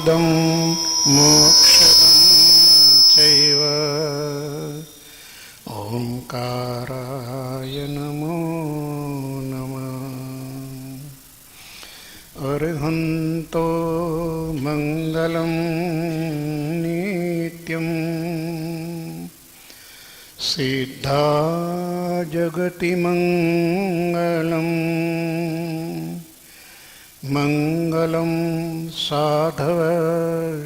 ज्ञानदं मोक्षदं चैव ओंकाराय नमो नमः। अर्हन्तो मङ्गलं नित्यं सिद्धा जगति मङ्गलम् मङ्गलं साधव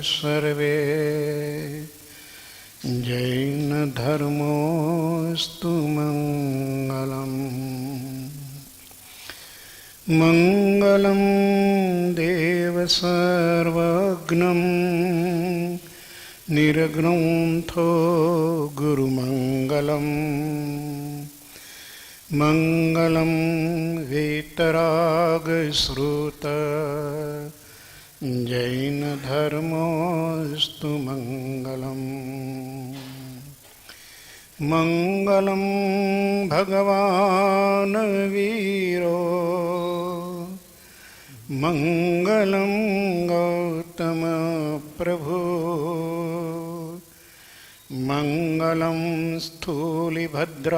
सर्वे जैनधर्मोऽस्तु मङ्गलम्। मङ्गलं देव सर्वज्ञं निर्ग्रन्थो गुरुमङ्गलम् मङ्गलं वीतरागश्रुत जैनधर्मोऽस्तु मङ्गलम्। मङ्गलं भगवान् वीरो मङ्गलं गौतम प्रभु मङ्गलं स्थूलिभद्राद्या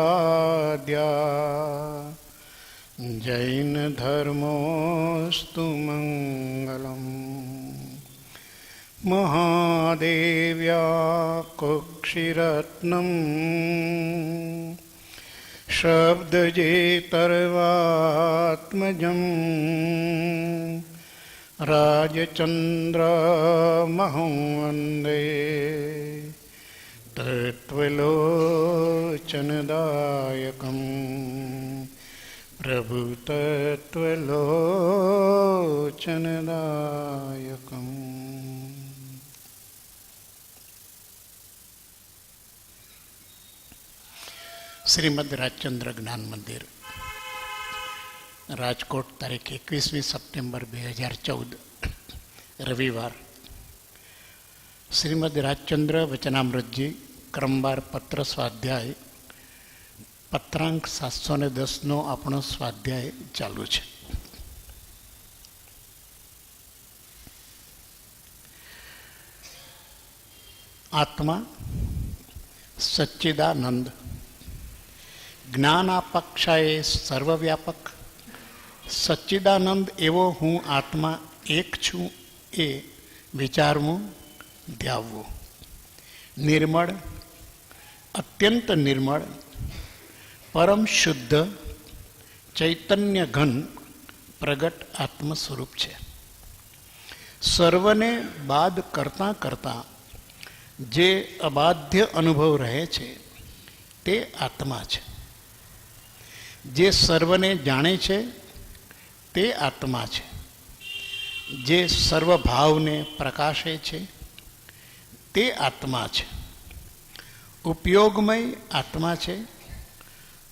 जैनधर्मोऽस्तु मङ्गलम्। महादेव्या कुक्षिरत्नं शब्दजेतर्वात्मजं राजचन्द्रमहं वन्दे तत्त्वलोचनदायकं प्रभु तत्त्वलोचनदायकम्। श्रीमद રાજચંદ્ર જ્ઞાન મંદિર, રાજકોટ, તારીખ 21 સપ્ટેમ્બર 2014 રવિવાર. શ્રીમદ રાજચંદ્ર વચનામૃતજી ક્રમવાર પત્ર સ્વાધ્યાય પત્રાંક 710નો આપણો સ્વાધ્યાય ચાલુ છે. આત્મા સચ્ચિદાનંદ, જ્ઞાનાપક્ષાએ સર્વવ્યાપક, સચ્ચિદાનંદ એવો હું આત્મા એક છું એ વિચારવું, ધ્યાવવું. નિર્મળ, અત્યંત નિર્મળ, પરમ શુદ્ધ, ચૈતન્ય ઘન પ્રગટ આત્મ સ્વરૂપ છે. સર્વને બાદ કરતાં કરતાં જે અબાધ્ય અનુભવ રહે છે તે આત્મા છે. જે સર્વને જાણે છે તે આત્મા છે. જે સર્વભાવને પ્રકાશે છે તે આત્મા છે. ઉપયોગમય આત્મા છે.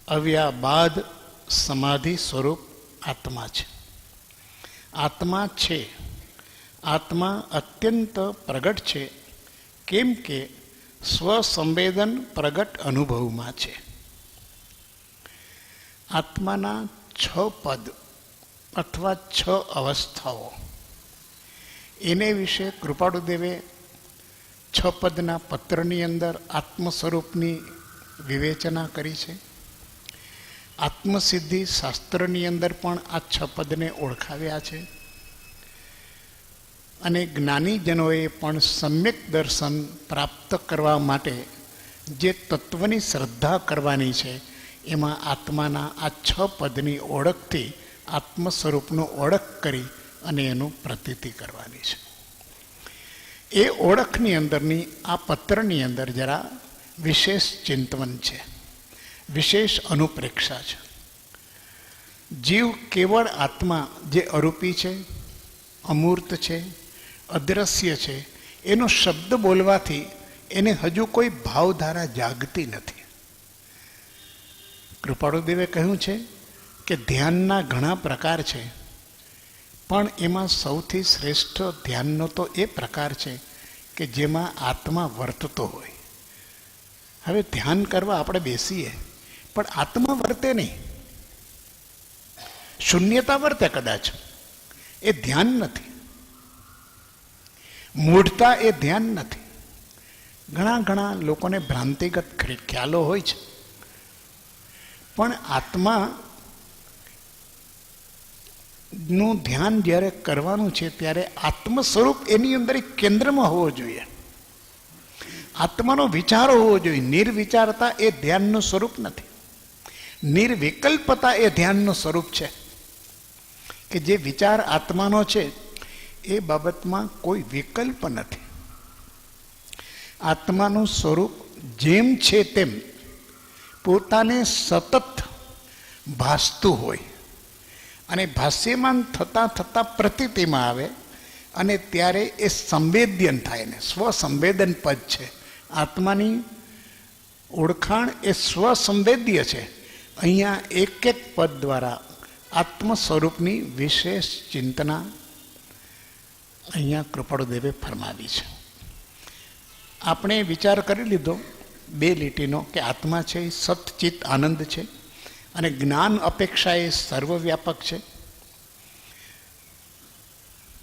અવ્યાબાદ સમાધિ સ્વરૂપ આત્મા છે. આત્મા છે. આત્મા અત્યંત પ્રગટ છે, કેમ કે સ્વસંવેદન પ્રગટ અનુભવમાં છે. આત્માના 6 પદ અથવા 6 અવસ્થાઓ, એને વિશે કૃપાળુદેવે 6 પદના પત્રની અંદર આત્મ સ્વરૂપની વિવેચના કરી છે. આત્મસિદ્ધિ શાસ્ત્રની અંદર પણ આ 6 પદને ઓળખાવ્યા છે. અને જ્ઞાનીજનોએ પણ સમ્યક દર્શન પ્રાપ્ત કરવા માટે જે તત્વની શ્રદ્ધા કરવાની છે એમાં આત્માના આ 6 પદની ઓળખથી આત્મ સ્વરૂપનું ઓળખ કરી અને એનું પ્રતીતિ કરવાની છે. એ ઓળખની અંદરની આ પત્રની અંદર જરા વિશેષ ચિંતન છે, વિશેષ અનુપ્રેક્ષા છે. જીવ કેવળ આત્મા જે અરૂપી છે, અમૂર્ત છે, અદ્રશ્ય છે, એનો શબ્દ બોલવાથી એને હજુ કોઈ ભાવધારા જાગતી નથી. કૃપાળુદેવે કહ્યું છે કે ધ્યાનના ઘણા પ્રકાર છે, પણ એમાં સૌથી શ્રેષ્ઠ ધ્યાનનો તો એ પ્રકાર છે કે જેમાં આત્મા વર્તતો હોય. હવે ધ્યાન કરવા આપણે બેસીએ પણ આત્મા વર્તે નહીં, શૂન્યતા વર્તે કદાચ, એ ધ્યાન નથી. મૂઢતા એ ધ્યાન નથી. ઘણા લોકોને ભ્રાંતિગત ખ્યાલો હોય છે, પણ આત્મા નું ધ્યાન જ્યારે કરવાનું છે ત્યારે આત્મ સ્વરૂપ એની અંદર એક કેન્દ્રમાં હોવો જોઈએ. આત્માનો વિચાર હોવો જોઈએ. નિર્વિચારતા એ ધ્યાનનું સ્વરૂપ નથી. નિર્વિકલ્પતા એ ધ્યાનનું સ્વરૂપ છે. કે જે વિચાર આત્માનો છે એ બાબતમાં કોઈ વિકલ્પ નથી. આત્માનું સ્વરૂપ જેમ છે તેમ પોતાને સતત ભાસતું હોય અને ભાષ્યમાન થતાં પ્રતીતિમાં આવે અને ત્યારે એ સંવેદ્યન થાય ને સ્વસંવેદન પદ છે. આત્માની ઓળખાણ એ સ્વસંવેદ્ય છે. અહીંયા એક પદ દ્વારા આત્મ સ્વરૂપની વિશેષ ચિંતના અહીંયા કૃપાળુદેવે ફરમાવી છે. આપણે વિચાર કરી લીધો 2 લીટીનો કે આત્મા છે એ સતચિત આનંદ છે અને જ્ઞાન અપેક્ષા એ સર્વવ્યાપક છે.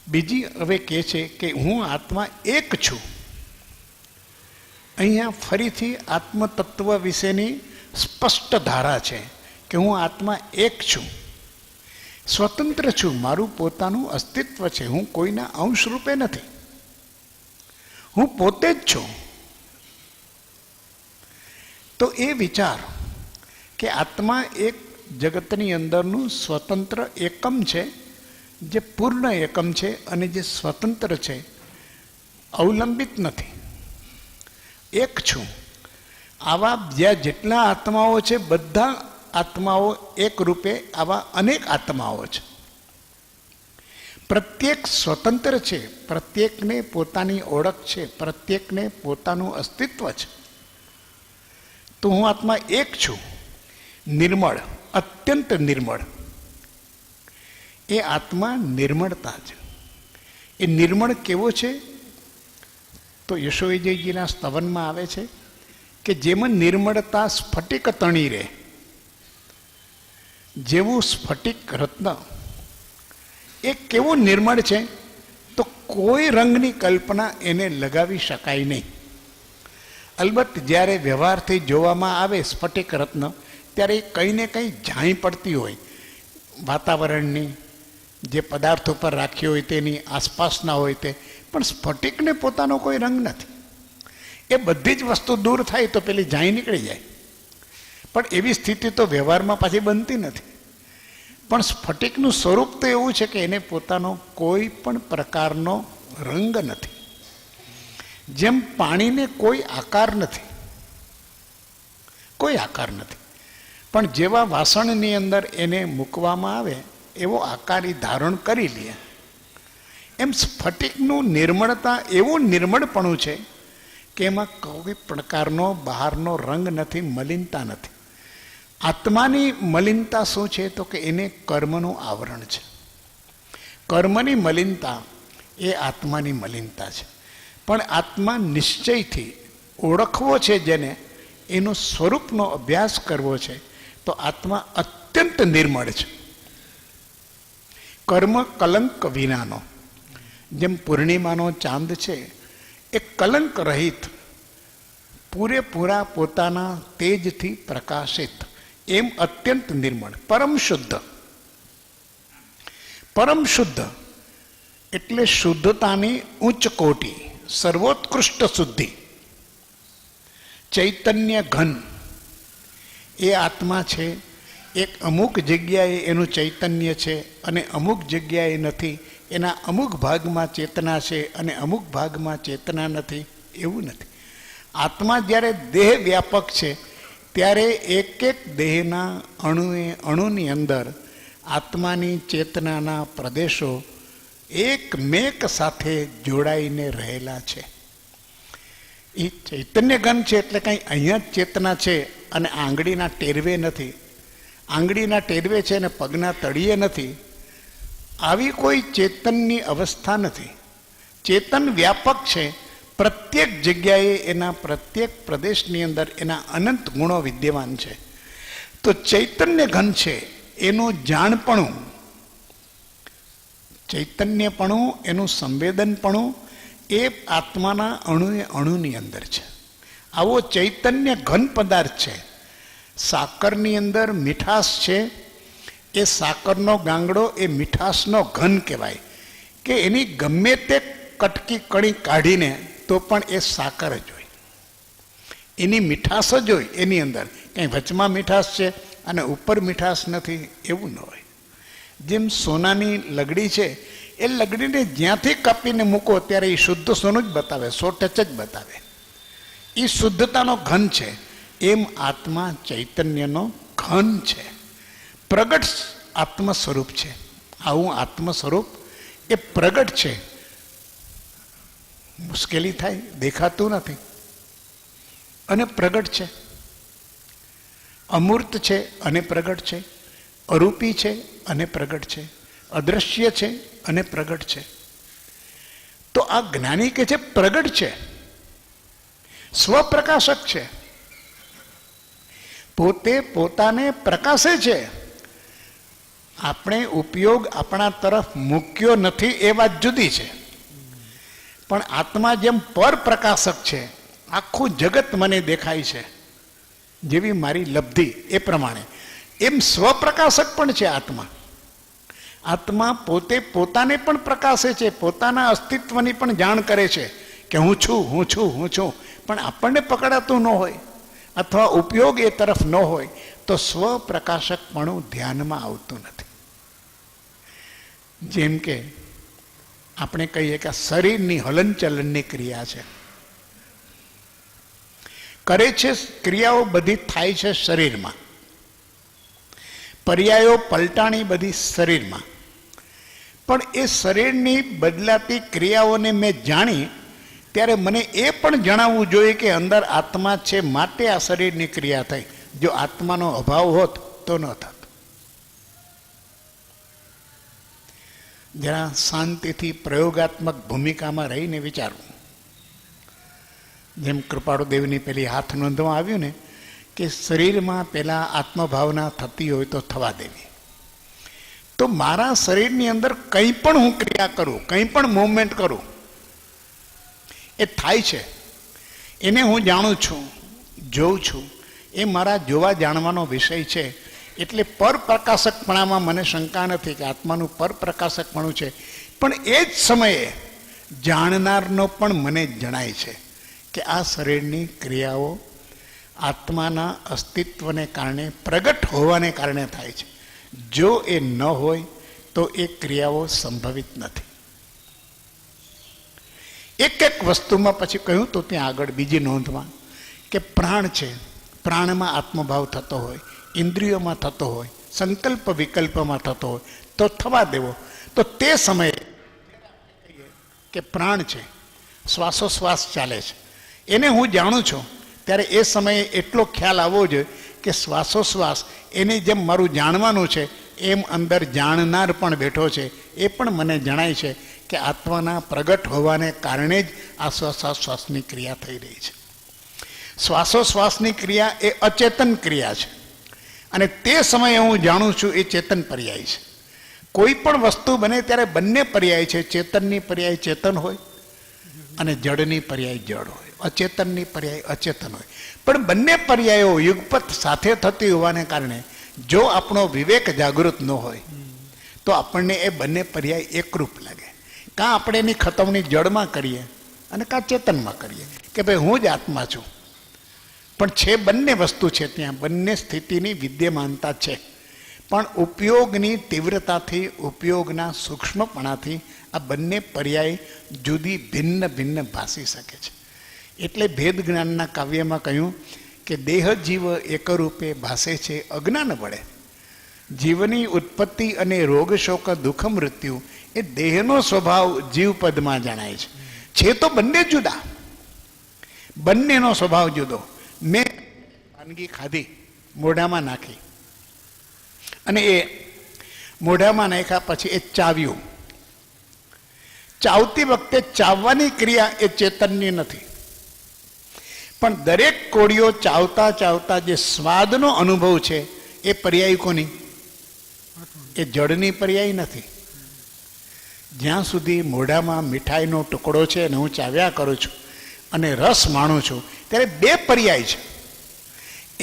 બીજી હવે કહે છે કે હું આત્મા એક છું. અહીંયા ફરીથી આત્મતત્વ વિશેની સ્પષ્ટ ધારા છે કે હું આત્મા એક છું, સ્વતંત્ર છું, મારું પોતાનું અસ્તિત્વ છે, હું કોઈના અંશ રૂપે નથી, હું પોતે જ છું. તો એ વિચાર કે આત્મા એક જગતની અંદરનું સ્વતંત્ર એકમ છે, જે પૂર્ણ એકમ છે અને જે સ્વતંત્ર છે, અવલંબિત નથી, એક છું. આવા જ્યાં જેટલા આત્માઓ છે બધા આત્માઓ એક રૂપે આવા અનેક આત્માઓ છે. પ્રત્યેક સ્વતંત્ર છે, પ્રત્યેકને પોતાની ઓળખ છે, પ્રત્યેકને પોતાનું અસ્તિત્વ છે. તો હું આત્મા એક છું, નિર્મળ, અત્યંત નિર્મળ. એ આત્મા નિર્મળતા છે. એ નિર્મળ કેવો છે? તો યશોવિજયજીના સ્તવનમાં આવે છે કે જેમાં નિર્મળતા સ્ફટિક તણી રહે, જેવું સ્ફટિક રત્ન એ કેવું નિર્મળ છે તો કોઈ રંગની કલ્પના એને લગાવી શકાય નહીં. અલબત્ત જ્યારે વ્યવહારથી જોવામાં આવે સ્ફટિક રત્ન ત્યારે કંઈ ને કંઈ ઝાંઈ પડતી હોય, વાતાવરણની જે પદાર્થો પર રાખ્યો હોય તેની આસપાસના હોય તે, પણ સ્ફટિકને પોતાનો કોઈ રંગ નથી. એ બધી જ વસ્તુ દૂર થાય તો પેલી ઝાંઈ નીકળી જાય. પણ એવી સ્થિતિ તો વ્યવહારમાં પાછી બનતી નથી. પણ સ્ફટિકનું સ્વરૂપ તો એવું છે કે એને પોતાનો કોઈ પણ પ્રકારનો રંગ નથી. જેમ પાણીને કોઈ આકાર નથી, કોઈ આકાર નથી, પણ જેવા વાસણની અંદર એને મૂકવામાં આવે એવો આકાર એ ધારણ કરી લે. એમ સ્ફટિકનું નિર્મળતા એવું નિર્મળપણું છે કે એમાં કોઈ પ્રકારનો બહારનો રંગ નથી, મલિનતા નથી. આત્માની મલિનતા શું છે તો કે એને કર્મનું આવરણ છે. કર્મની મલિનતા એ આત્માની મલિનતા છે. પણ આત્મા નિશ્ચયથી ઓળખવો છે જેને, એનું સ્વરૂપનો અભ્યાસ કરવો છે તો આત્મા અત્યંત નિર્મળ છે. કર્મ કલંક વિનાનો, જેમ પૂર્ણિમાનો ચાંદ છે એ કલંક રહિત પૂરેપૂરા પોતાના તેજથી પ્રકાશિત, એમ અત્યંત નિર્મળ, પરમ શુદ્ધ. પરમ શુદ્ધ એટલે શુદ્ધતાની ઉચ્ચ કોટી, સર્વોત્કૃષ્ટ શુદ્ધિ. ચૈતન્ય ઘન એ આત્મા છે. એક અમુક જગ્યાએ એનું ચૈતન્ય છે અને અમુક જગ્યાએ નથી. એના અમુક ભાગમાં ચેતના છે અને અમુક ભાગમાં ચેતના નથી, એવું નથી. આત્મા જ્યારે દેહ વ્યાપક છે ત્યારે એક એક દેહના અણુની અંદર આત્માની ચેતનાના પ્રદેશો એકમેક સાથે જોડાઈને રહેલા છે. એ ચૈતન્ય ઘન છે એટલે કંઈ અહીંયા જ ચેતના છે અને આંગળીના ટેરવે નથી, આંગળીના ટેરવે છે અને પગના તળિયે નથી, આવી કોઈ ચેતનની અવસ્થા નથી. ચેતન વ્યાપક છે, પ્રત્યેક જગ્યાએ એના પ્રત્યેક પ્રદેશની અંદર એના અનંત ગુણો વિદ્યમાન છે. તો ચૈતન્ય ઘન છે એનું જાણપણું, ચૈતન્યપણું, એનું સંવેદનપણું એ આત્માના અણુએ અણુની અંદર છે. આવો ચૈતન્ય ઘન પદાર્થ છે. સાકરની અંદર મીઠાશ છે. એ સાકરનો ગાંગડો એ મીઠાશનો ઘન કહેવાય કે એની ગમે તે કટકી કણી કાઢીને તો પણ એ સાકર જ હોય, એની મીઠાશ જ હોય. એની અંદર કંઈ વચમાં મીઠાશ છે અને ઉપર મીઠાશ નથી એવું ન હોય. જેમ સોનાની લગડી છે, એ લગડીને જ્યાંથી કાપીને મૂકો ત્યારે એ શુદ્ધ સોનું જ બતાવે, 100% જ બતાવે. એ શુદ્ધતાનો ઘન છે. એમ આત્મા ચૈતન્યનો ઘન છે, પ્રગટ આત્મ સ્વરૂપ છે. આવું આત્મ સ્વરૂપ એ પ્રગટ છે. મુશ્કેલી થાય, દેખાતું નથી અને પ્રગટ છે. અમૂર્ત છે અને પ્રગટ છે. અરૂપી છે અને પ્રગટ છે. અદ્રશ્ય છે અને પ્રગટ છે. તો આ જ્ઞાની કે છે પ્રગટ છે, સ્વપ્રકાશક છે, પોતે પોતાને પ્રકાશે છે. આપણે ઉપયોગ આપણા તરફ મૂક્યો નથી એ વાત જુદી છે, પણ આત્મા જેમ પરપ્રકાશક છે, આખું જગત મને દેખાય છે જેવી મારી લબ્ધિ એ પ્રમાણે, એમ સ્વપ્રકાશક પણ છે આત્મા. આત્મા પોતે પોતાને પણ પ્રકાશે છે, પોતાના અસ્તિત્વની પણ જાણ કરે છે કે હું છું, હું છું, હું છું. પણ આપણને પકડાતું ન હોય અથવા ઉપયોગ એ તરફ ન હોય તો સ્વપ્રકાશકપણું ધ્યાનમાં આવતું નથી. જેમ કે આપણે કહીએ કે શરીરની હલનચલનની ક્રિયા છે, કરે છે, ક્રિયાઓ બધી થાય છે શરીરમાં, પર્યાયો પલટાણી બધી શરીરમાં. પણ એ શરીરની બદલાતી ક્રિયાઓને મેં જાણી ત્યારે મને એ પણ જણાવવું જોઈએ કે અંદર આત્મા છે માટે આ શરીરની ક્રિયા થઈ. જો આત્માનો અભાવ હોત તો ન થાત. જરા શાંતિથી પ્રયોગાત્મક ભૂમિકામાં રહીને વિચારવું. જેમ કૃપાળુદેવની પેલી હાથ નોંધવામાં આવ્યું ને કે શરીરમાં પેલા આત્મભાવના થતી હોય તો થવા દેવી. તો મારા શરીરની અંદર કંઈ પણ હું ક્રિયા કરું, કંઈ પણ મૂવમેન્ટ કરું, એ થાય છે, એને હું જાણું છું, જોઉં છું. એ મારા જોવા જાણવાનો વિષય છે. એટલે પરપ્રકાશકપણામાં મને શંકા નથી કે આત્માનું પરપ્રકાશકપણું છે. પણ એ જ સમયે જાણનારનો પણ મને જણાય છે કે આ શરીરની ક્રિયાઓ આત્માના અસ્તિત્વને કારણે, પ્રગટ હોવાને કારણે થાય છે. જો એ ન હોય તો એ ક્રિયાઓ સંભવિત નથી. એક એક વસ્તુમાં પછી કહ્યું તો ત્યાં આગળ બીજી નોંધમાં કે પ્રાણ છે, પ્રાણમાં આત્મભાવ થતો હોય, ઇન્દ્રિયોમાં થતો હોય, સંકલ્પ વિકલ્પમાં થતો હોય તો થવા દેવો. તો તે સમયે કે પ્રાણ છે, શ્વાસોશ્વાસ ચાલે છે, એને હું જાણું છું ત્યારે એ સમયે એટલો ખ્યાલ આવવો જોઈએ કે શ્વાસોશ્વાસ એને જેમ મારું જાણવાનું છે એમ અંદર જાણનાર પણ બેઠો છે. એ પણ મને જણાય છે કે આત્માના પ્રગટ હોવાને કારણે જ આ શ્વાસોશ્વાસની ક્રિયા થઈ રહી છે. શ્વાસોશ્વાસની ક્રિયા એ અચેતન ક્રિયા છે અને તે સમયે હું જાણું છું એ ચેતન પર્યાય છે. કોઈ પણ વસ્તુ બને ત્યારે બંને પર્યાય છે. ચેતનની પર્યાય ચેતન હોય અને જડની પર્યાય જડ હોય, અચેતનની પર્યાય અચેતન હોય. પણ બંને પર્યાયો યુગપત સાથે થતી હોવાને કારણે જો આપણો વિવેક જાગૃત ન હોય તો આપણને એ બંને પર્યાય એકરૂપ લાગે. કાં આપણે એની ખતવણી જડમાં કરીએ અને કાં ચેતનમાં કરીએ કે ભાઈ હું જ આત્મા છું. પણ છે બંને વસ્તુ છે, ત્યાં બંને સ્થિતિની વિદ્યમાનતા છે. પણ ઉપયોગની તીવ્રતાથી, ઉપયોગના સૂક્ષ્મપણાથી આ બંને પર્યાય જુદી ભિન્ન ભિન્ન ભાસી શકે છે. એટલે ભેદ જ્ઞાનના કાવ્યમાં કહ્યું કે દેહ જીવ એકરૂપે ભાસે છે અજ્ઞાન વડે. જીવની ઉત્પત્તિ અને રોગ શોક દુઃખ મૃત્યુ એ દેહનો સ્વભાવ જીવપદમાં જણાય છે. છે તો બંને જુદા, બંનેનો સ્વભાવ જુદો. મેં વાનગી ખાધી, મોઢામાં નાખી અને એ મોઢામાં નાખ્યા પછી એ ચાવ્યું. ચાવતી વખતે ચાવવાની ક્રિયા એ ચેતનની નથી, પણ દરેક કોળીઓ ચાવતા ચાવતા જે સ્વાદનો અનુભવ છે એ પર્યાય કોની? એ જડની પર્યાય નથી. જ્યાં સુધી મોઢામાં મીઠાઈનો ટુકડો છે અને હું ચાવ્યા કરું છું અને રસ માણું છું, ત્યારે બે પર્યાય છે.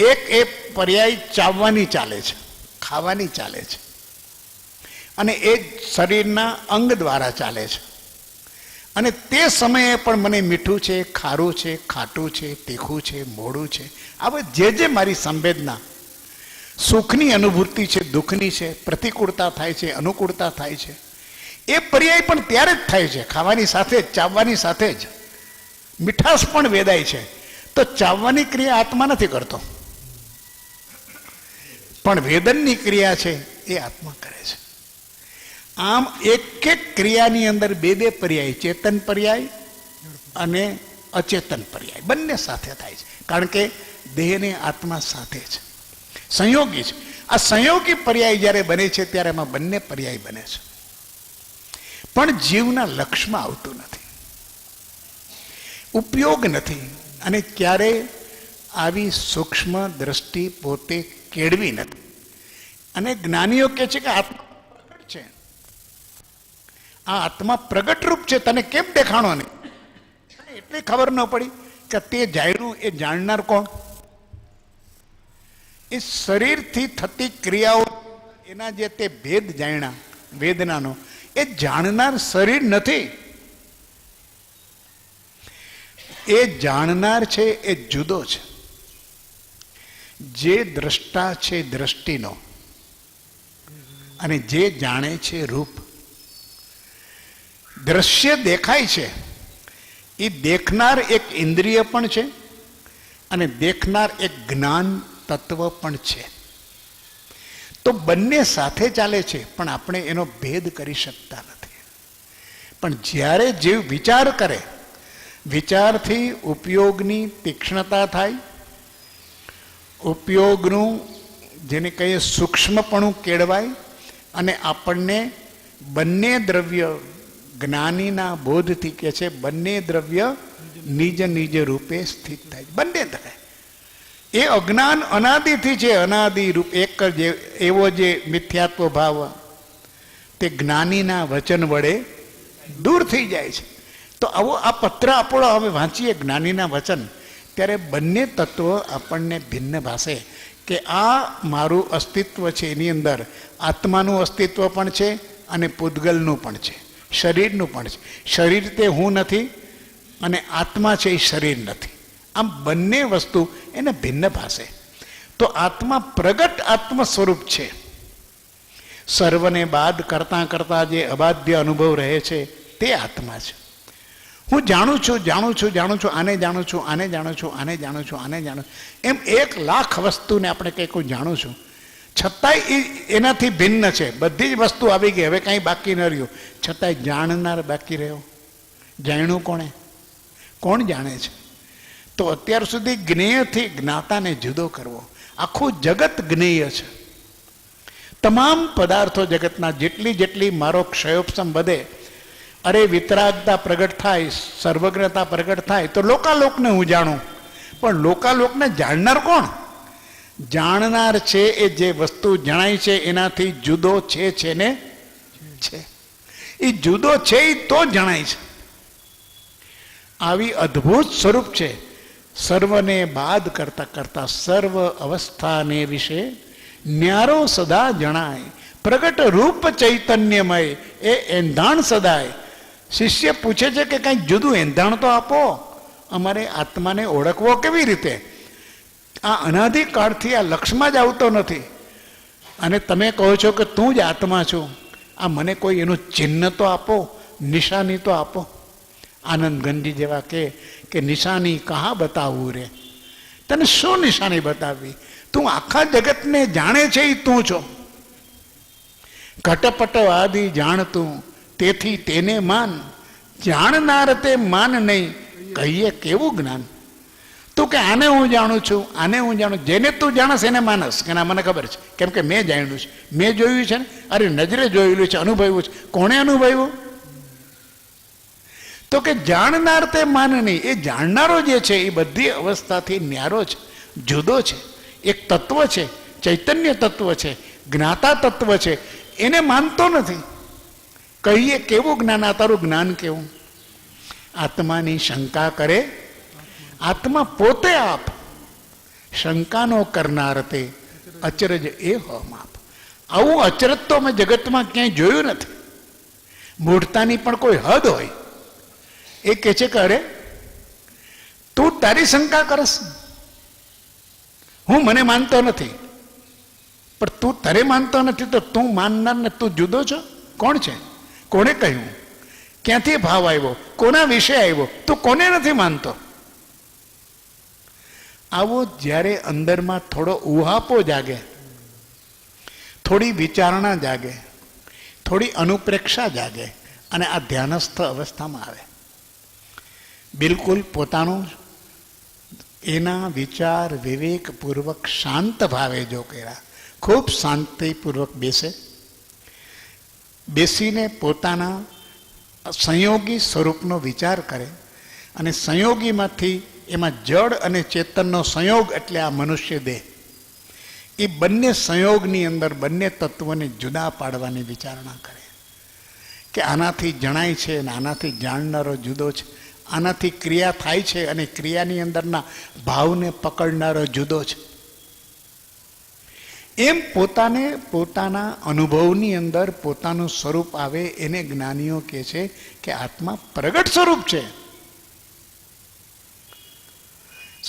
એક એ પર્યાય ચાવવાની ચાલે છે, ખાવાની ચાલે છે, અને એ શરીરના અંગ દ્વારા ચાલે છે. અને તે સમયે પણ મને મીઠું છે, ખારું છે, ખાટું છે, તીખું છે, મોડું છે, આ જે મારી સંવેદના, સુખની અનુભૂતિ છે, દુઃખની છે, પ્રતિકૂળતા થાય છે, અનુકૂળતા થાય છે, એ પર્યાય પણ ત્યારે જ થાય છે, ખાવાની સાથે જ, ચાવવાની સાથે જ. મીઠાશ પણ વેદાય છે. તો ચાવવાની ક્રિયા આત્મા નથી કરતો, પણ વેદનની ક્રિયા છે એ આત્મા કરે છે. આમ એક એક ક્રિયાની અંદર બે બે પર્યાય, ચેતન પર્યાય અને અચેતન પર્યાય બંને સાથે થાય છે. કારણ કે દેહને આત્મા સાથે છે, સંયોગી છે. આ સંયોગી પર્યાય જ્યારે બને છે ત્યારે એમાં બંને પર્યાય બને છે, પણ જીવના લક્ષમાં આવતું નથી, ઉપયોગ નથી. અને ક્યારેય આવી સૂક્ષ્મ દ્રષ્ટિ પોતે કેળવી નથી. અને જ્ઞાનીઓ કહે છે કે આત્મા પ્રગટ છે, આ આત્મા પ્રગટ રૂપ છે, તને કેમ દેખાણો નહીં? એટલે ખબર ન પડી કે તે જાણ્યું એ જાણનાર કોણ? એ શરીરથી થતી ક્રિયાઓ એના જે તે ભેદ જાણ્યા વેદનાનો, એ જાણનાર શરીર નથી. એ જાણનાર છે એ જુદો છે. જે દ્રષ્ટા છે દ્રષ્ટિનો, અને જે જાણે છે રૂપ. દ્રશ્ય દેખાય છે, એ દેખનાર એક ઇન્દ્રિય પણ છે અને દેખનાર એક જ્ઞાન તત્વ પણ છે. તો બંને સાથે ચાલે છે, પણ આપણે એનો ભેદ કરી શકતા નથી. પણ જ્યારે જીવ વિચાર કરે, વિચારથી ઉપયોગની તીક્ષ્ણતા થાય, ઉપયોગનું જેને કહીએ સૂક્ષ્મપણું કેળવાય, અને આપણને બંને દ્રવ્ય જ્ઞાનીના બોધથી કે છે બંને દ્રવ્ય નિજ નિજ રૂપે સ્થિત થાય. બંને થાય. એ અજ્ઞાન અનાદિથી છે, અનાદિ રૂપ એક જ એવો જે મિથ્યાત્વ ભાવ તે જ્ઞાનીના વચન વડે દૂર થઈ જાય છે. તો આવો આ પત્ર આપણો હવે વાંચીએ જ્ઞાનીના વચન, ત્યારે બંને તત્વો આપણને ભિન્ન ભાષે કે આ મારું અસ્તિત્વ છે, એની અંદર આત્માનું અસ્તિત્વ પણ છે અને પૂતગલનું પણ છે, શરીરનું પણ છે. શરીર તે હું નથી અને આત્મા છે એ શરીર નથી. આમ બંને વસ્તુ એને ભિન્ન ભાષે. તો આત્મા પ્રગટ આત્મ સ્વરૂપ છે. સર્વને બાદ કરતાં કરતાં જે અબાધ્ય અનુભવ રહે છે તે આત્મા છે. હું જાણું છું, જાણું છું, જાણું છું, આને જાણું છું, આને જાણું છું, આને જાણું છું, આને જાણું છું, એમ 1,00,000 વસ્તુને આપણે કંઈક હું જાણું છું, છતાંય એનાથી ભિન્ન છે. બધી જ વસ્તુ આવી ગઈ, હવે કાંઈ બાકી ન રહ્યું, છતાંય જાણનાર બાકી રહ્યો. જાણ્યું કોણે? કોણ જાણે છે? તો અત્યાર સુધી જ્ઞેયથી જ્ઞાતાને જુદો કરવો. આખું જગત જ્ઞેય છે. તમામ પદાર્થો જગતના જેટલી જેટલી મારો ક્ષયોપસમ વધે, અરે વિતરાગતા પ્રગટ થાય, સર્વજ્ઞતા પ્રગટ થાય, તો લોકાલોકને હું જાણું. પણ લોકાલોકને જાણનાર કોણ? જાણનાર છે એ જે વસ્તુ જણાય છે એનાથી જુદો છે ને છે. એ જુદો છે એ તો જણાય છે. આવી અદ્ભુત સ્વરૂપ છે. સર્વને બાદ કરતા કરતા સર્વ અવસ્થાને વિશે ન્યારો સદા જણાય, પ્રગટ રૂપ ચૈતન્યમય એ એંધાણ સદાય. શિષ્ય પૂછે છે કે કંઈક જુદું એંધાણ તો આપો, અમારે આત્માને ઓળખવો કેવી રીતે? આ અનાદિકાળથી આ લક્ષમાં જ આવતો નથી, અને તમે કહો છો કે તું જ આત્મા છું. આ મને કોઈ એનું ચિહ્ન તો આપો, નિશાની તો આપો. આનંદ ગંજી જેવા કે નિશાની કહા બતાવવું રે? તને શું નિશાની બતાવવી? તું આખા જગતને જાણે છે એ તું છો. ઘટપટ આદિ જાણતું, તેથી તેને માન. જાણનાર તે માન નહીં, કહીએ કેવું જ્ઞાન? તું કે આને હું જાણું છું, આને હું જાણું. જેને તું જાણસ એને માનસ કે ના મને ખબર છે, કેમ કે મેં જાણ્યું છે, મેં જોયું છે ને, અરે નજરે જોયેલું છે, અનુભવ્યું છે. કોણે અનુભવ્યું? તો કે જાણનાર તે માન નહીં. એ જાણનારો જે છે એ બધી અવસ્થાથી ન્યારો છે, જુદો છે, એક તત્વ છે, ચૈતન્ય તત્વ છે, જ્ઞાતા તત્વ છે. એને માનતો નથી. કહીએ કેવું જ્ઞાન, આ તારું જ્ઞાન કેવું? આત્માની શંકા કરે આત્મા પોતે આપ, શંકાનો કરનાર તે અચરજ એ હમ આપ. આવું અચરજ તો અમે જગતમાં ક્યાંય જોયું નથી. મૂઢતાની પણ કોઈ હદ હોય. એ કહે છે કે અરે તું તારી શંકા કરસ, હું મને માનતો નથી. પણ તું તારે માનતો નથી તો તું માનનાર ને તું જુદો છો? કોણ છે? કોણે કહ્યું? ક્યાંથી ભાવ આવ્યો? કોના વિશે આવ્યો? તું કોને નથી માનતો? આવો જ્યારે અંદરમાં થોડો ઉહાપો જાગે, થોડી વિચારણા જાગે, થોડી અનુપ્રેક્ષા જાગે અને આ ધ્યાનસ્થ અવસ્થામાં આવે, બિલકુલ પોતાનું એના વિચાર વિવેકપૂર્વક શાંત ભાવે જો કર્યા, ખૂબ શાંતિપૂર્વક બેસીને પોતાના સંયોગી સ્વરૂપનો વિચાર કરે અને સંયોગીમાંથી એમાં જળ અને ચેતનનો સંયોગ એટલે આ મનુષ્ય દેહ, એ બંને સંયોગની અંદર બંને તત્વોને જુદા પાડવાની વિચારણા કરે કે આનાથી જણાય છે અને આનાથી જાણનારો જુદો છે, આનાથી ક્રિયા થાય છે અને ક્રિયાની અંદરના ભાવને પકડનારો જુદો છે. એમ પોતાને પોતાના અનુભવની અંદર પોતાનું સ્વરૂપ આવે એને જ્ઞાનીઓ કહે છે કે આત્મા પ્રગટ સ્વરૂપ છે.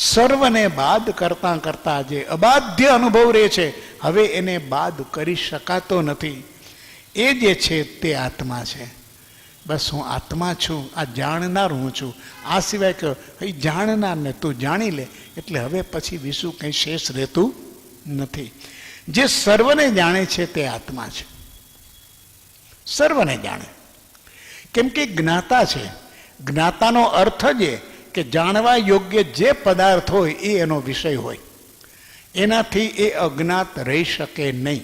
સર્વને બાદ કરતા કરતા જે અબાધ્ય અનુભવ રહે છે, હવે એને બાદ કરી શકાતો નથી. એ જે છે તે આત્મા છે. બસ હું આત્મા છું, આ જાણનાર હું છું. આ સિવાય કે જાણનાર ને તું જાણી લે એટલે હવે પછી વિશું કંઈ શેષ રહેતું નથી. જે સર્વને જાણે છે તે આત્મા છે. સર્વને જાણે કેમ કે જ્ઞાતા છે. જ્ઞાતાનો અર્થ જ એ કે જાણવા યોગ્ય જે પદાર્થ હોય એ એનો વિષય હોય, એનાથી એ અજ્ઞાત રહી શકે નહીં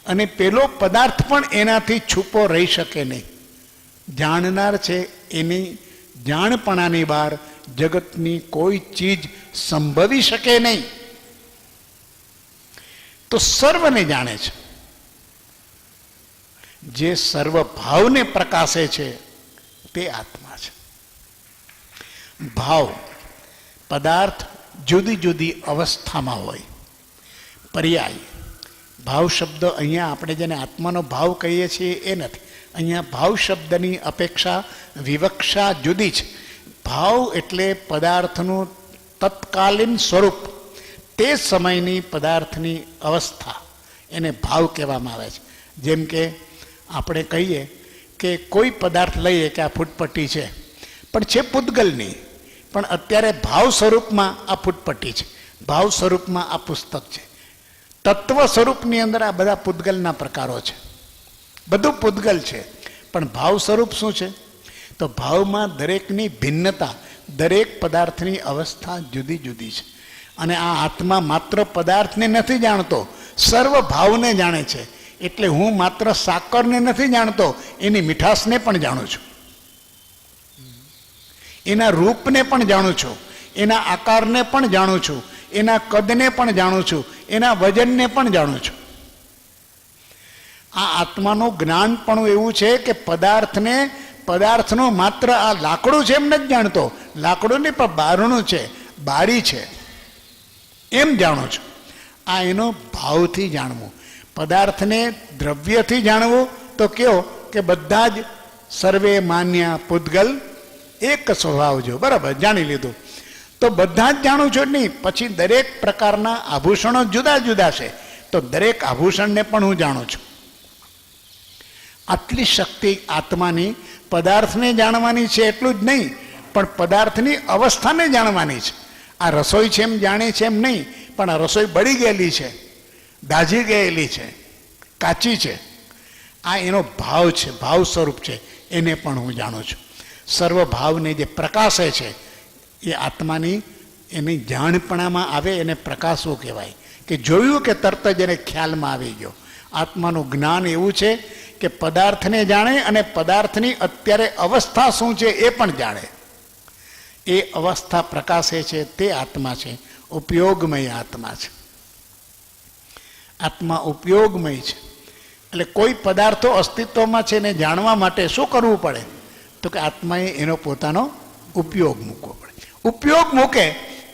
અને પેલો પદાર્થ પણ એનાથી છૂપો રહી શકે નહીં. જાણનાર છે એની જાણપણાની બહાર જગતની કોઈ ચીજ સંભવી શકે નહીં. તો સર્વને જાણે છે. જે સર્વ ભાવને પ્રકાશે છે તે આત્મા છે. ભાવ પદાર્થ જુદી જુદી અવસ્થામાં હોય. પર્યાય ભાવ શબ્દ અહીંયા આપણે જેને આત્માનો ભાવ કહીએ છીએ એ નથી. અહીંયા ભાવ શબ્દની અપેક્ષા વિવક્ષા જુદી છે. ભાવ એટલે પદાર્થનું તત્કાલીન સ્વરૂપ, તે સમયની પદાર્થની અવસ્થા, એને ભાવ કહેવામાં આવે છે. જેમ કે આપણે કહીએ કે કોઈ પદાર્થ લઈએ કે આ ફૂટપટ્ટી છે, પણ છે પૂતગલની, પણ અત્યારે ભાવ સ્વરૂપમાં આ ફૂટપટ્ટી છે, ભાવ સ્વરૂપમાં આ પુસ્તક છે. તત્વ સ્વરૂપની અંદર આ બધા પૂતગલના પ્રકારો છે, બધું પૂતગલ છે. પણ ભાવ સ્વરૂપ શું છે? તો ભાવમાં દરેકની ભિન્નતા, દરેક પદાર્થની અવસ્થા જુદી જુદી છે. અને આ આત્મા માત્ર પદાર્થને નથી જાણતો, સર્વ ભાવને જાણે છે. એટલે હું માત્ર સાકરને નથી જાણતો, એની મીઠાશને પણ જાણું છું, એના રૂપને પણ જાણું છું, એના આકારને પણ જાણું છું, એના કદને પણ જાણું છું, એના વજનને પણ જાણું છું. આ આત્માનું જ્ઞાન પણ એવું છે કે પદાર્થનો માત્ર આ લાકડું છે એમ નથી જાણતો, લાકડું નહીં પણ બારણું છે, બારી છે એમ જાણું છું. આ એનો ભાવથી જાણવું. પદાર્થને દ્રવ્યથી જાણવું તો કયો કે બધા જ સર્વે માન્ય પૂતગલ એક સ્વભાવ જો, બરાબર જાણી લીધું. તો બધા જ જાણું છું નહીં, પછી દરેક પ્રકારના આભૂષણો જુદા જુદા છે, તો દરેક આભૂષણને પણ હું જાણું છું. આટલી શક્તિ આત્માની પદાર્થને જાણવાની છે એટલું જ નહીં, પણ પદાર્થની અવસ્થાને જાણવાની છે. આ રસોઈ છે એમ જાણે છે એમ નહીં, પણ આ રસોઈ બળી ગયેલી છે, દાઝી ગયેલી છે, કાચી છે. આ એનો ભાવ છે, ભાવ સ્વરૂપ છે, એને પણ હું જાણું છું. સર્વ ભાવને જે પ્રકાશે છે એ આત્માની એની જાણપણામાં આવે એને પ્રકાશવું કહેવાય. કે જોયું કે તરત જ એને ખ્યાલમાં આવી ગયો. આત્માનું જ્ઞાન એવું છે કે પદાર્થને જાણે અને પદાર્થની અત્યારે અવસ્થા શું છે એ પણ જાણે. એ અવસ્થા પ્રકાશે છે તે આત્મા છે, ઉપયોગમય આત્મા છે. આત્મા ઉપયોગમય છે. એટલે કોઈ પદાર્થો અસ્તિત્વમાં છે ને જાણવા માટે શું કરવું પડે? તો કે આત્માએ એનો પોતાનો ઉપયોગ મૂકવો પડે. ઉપયોગ મૂકે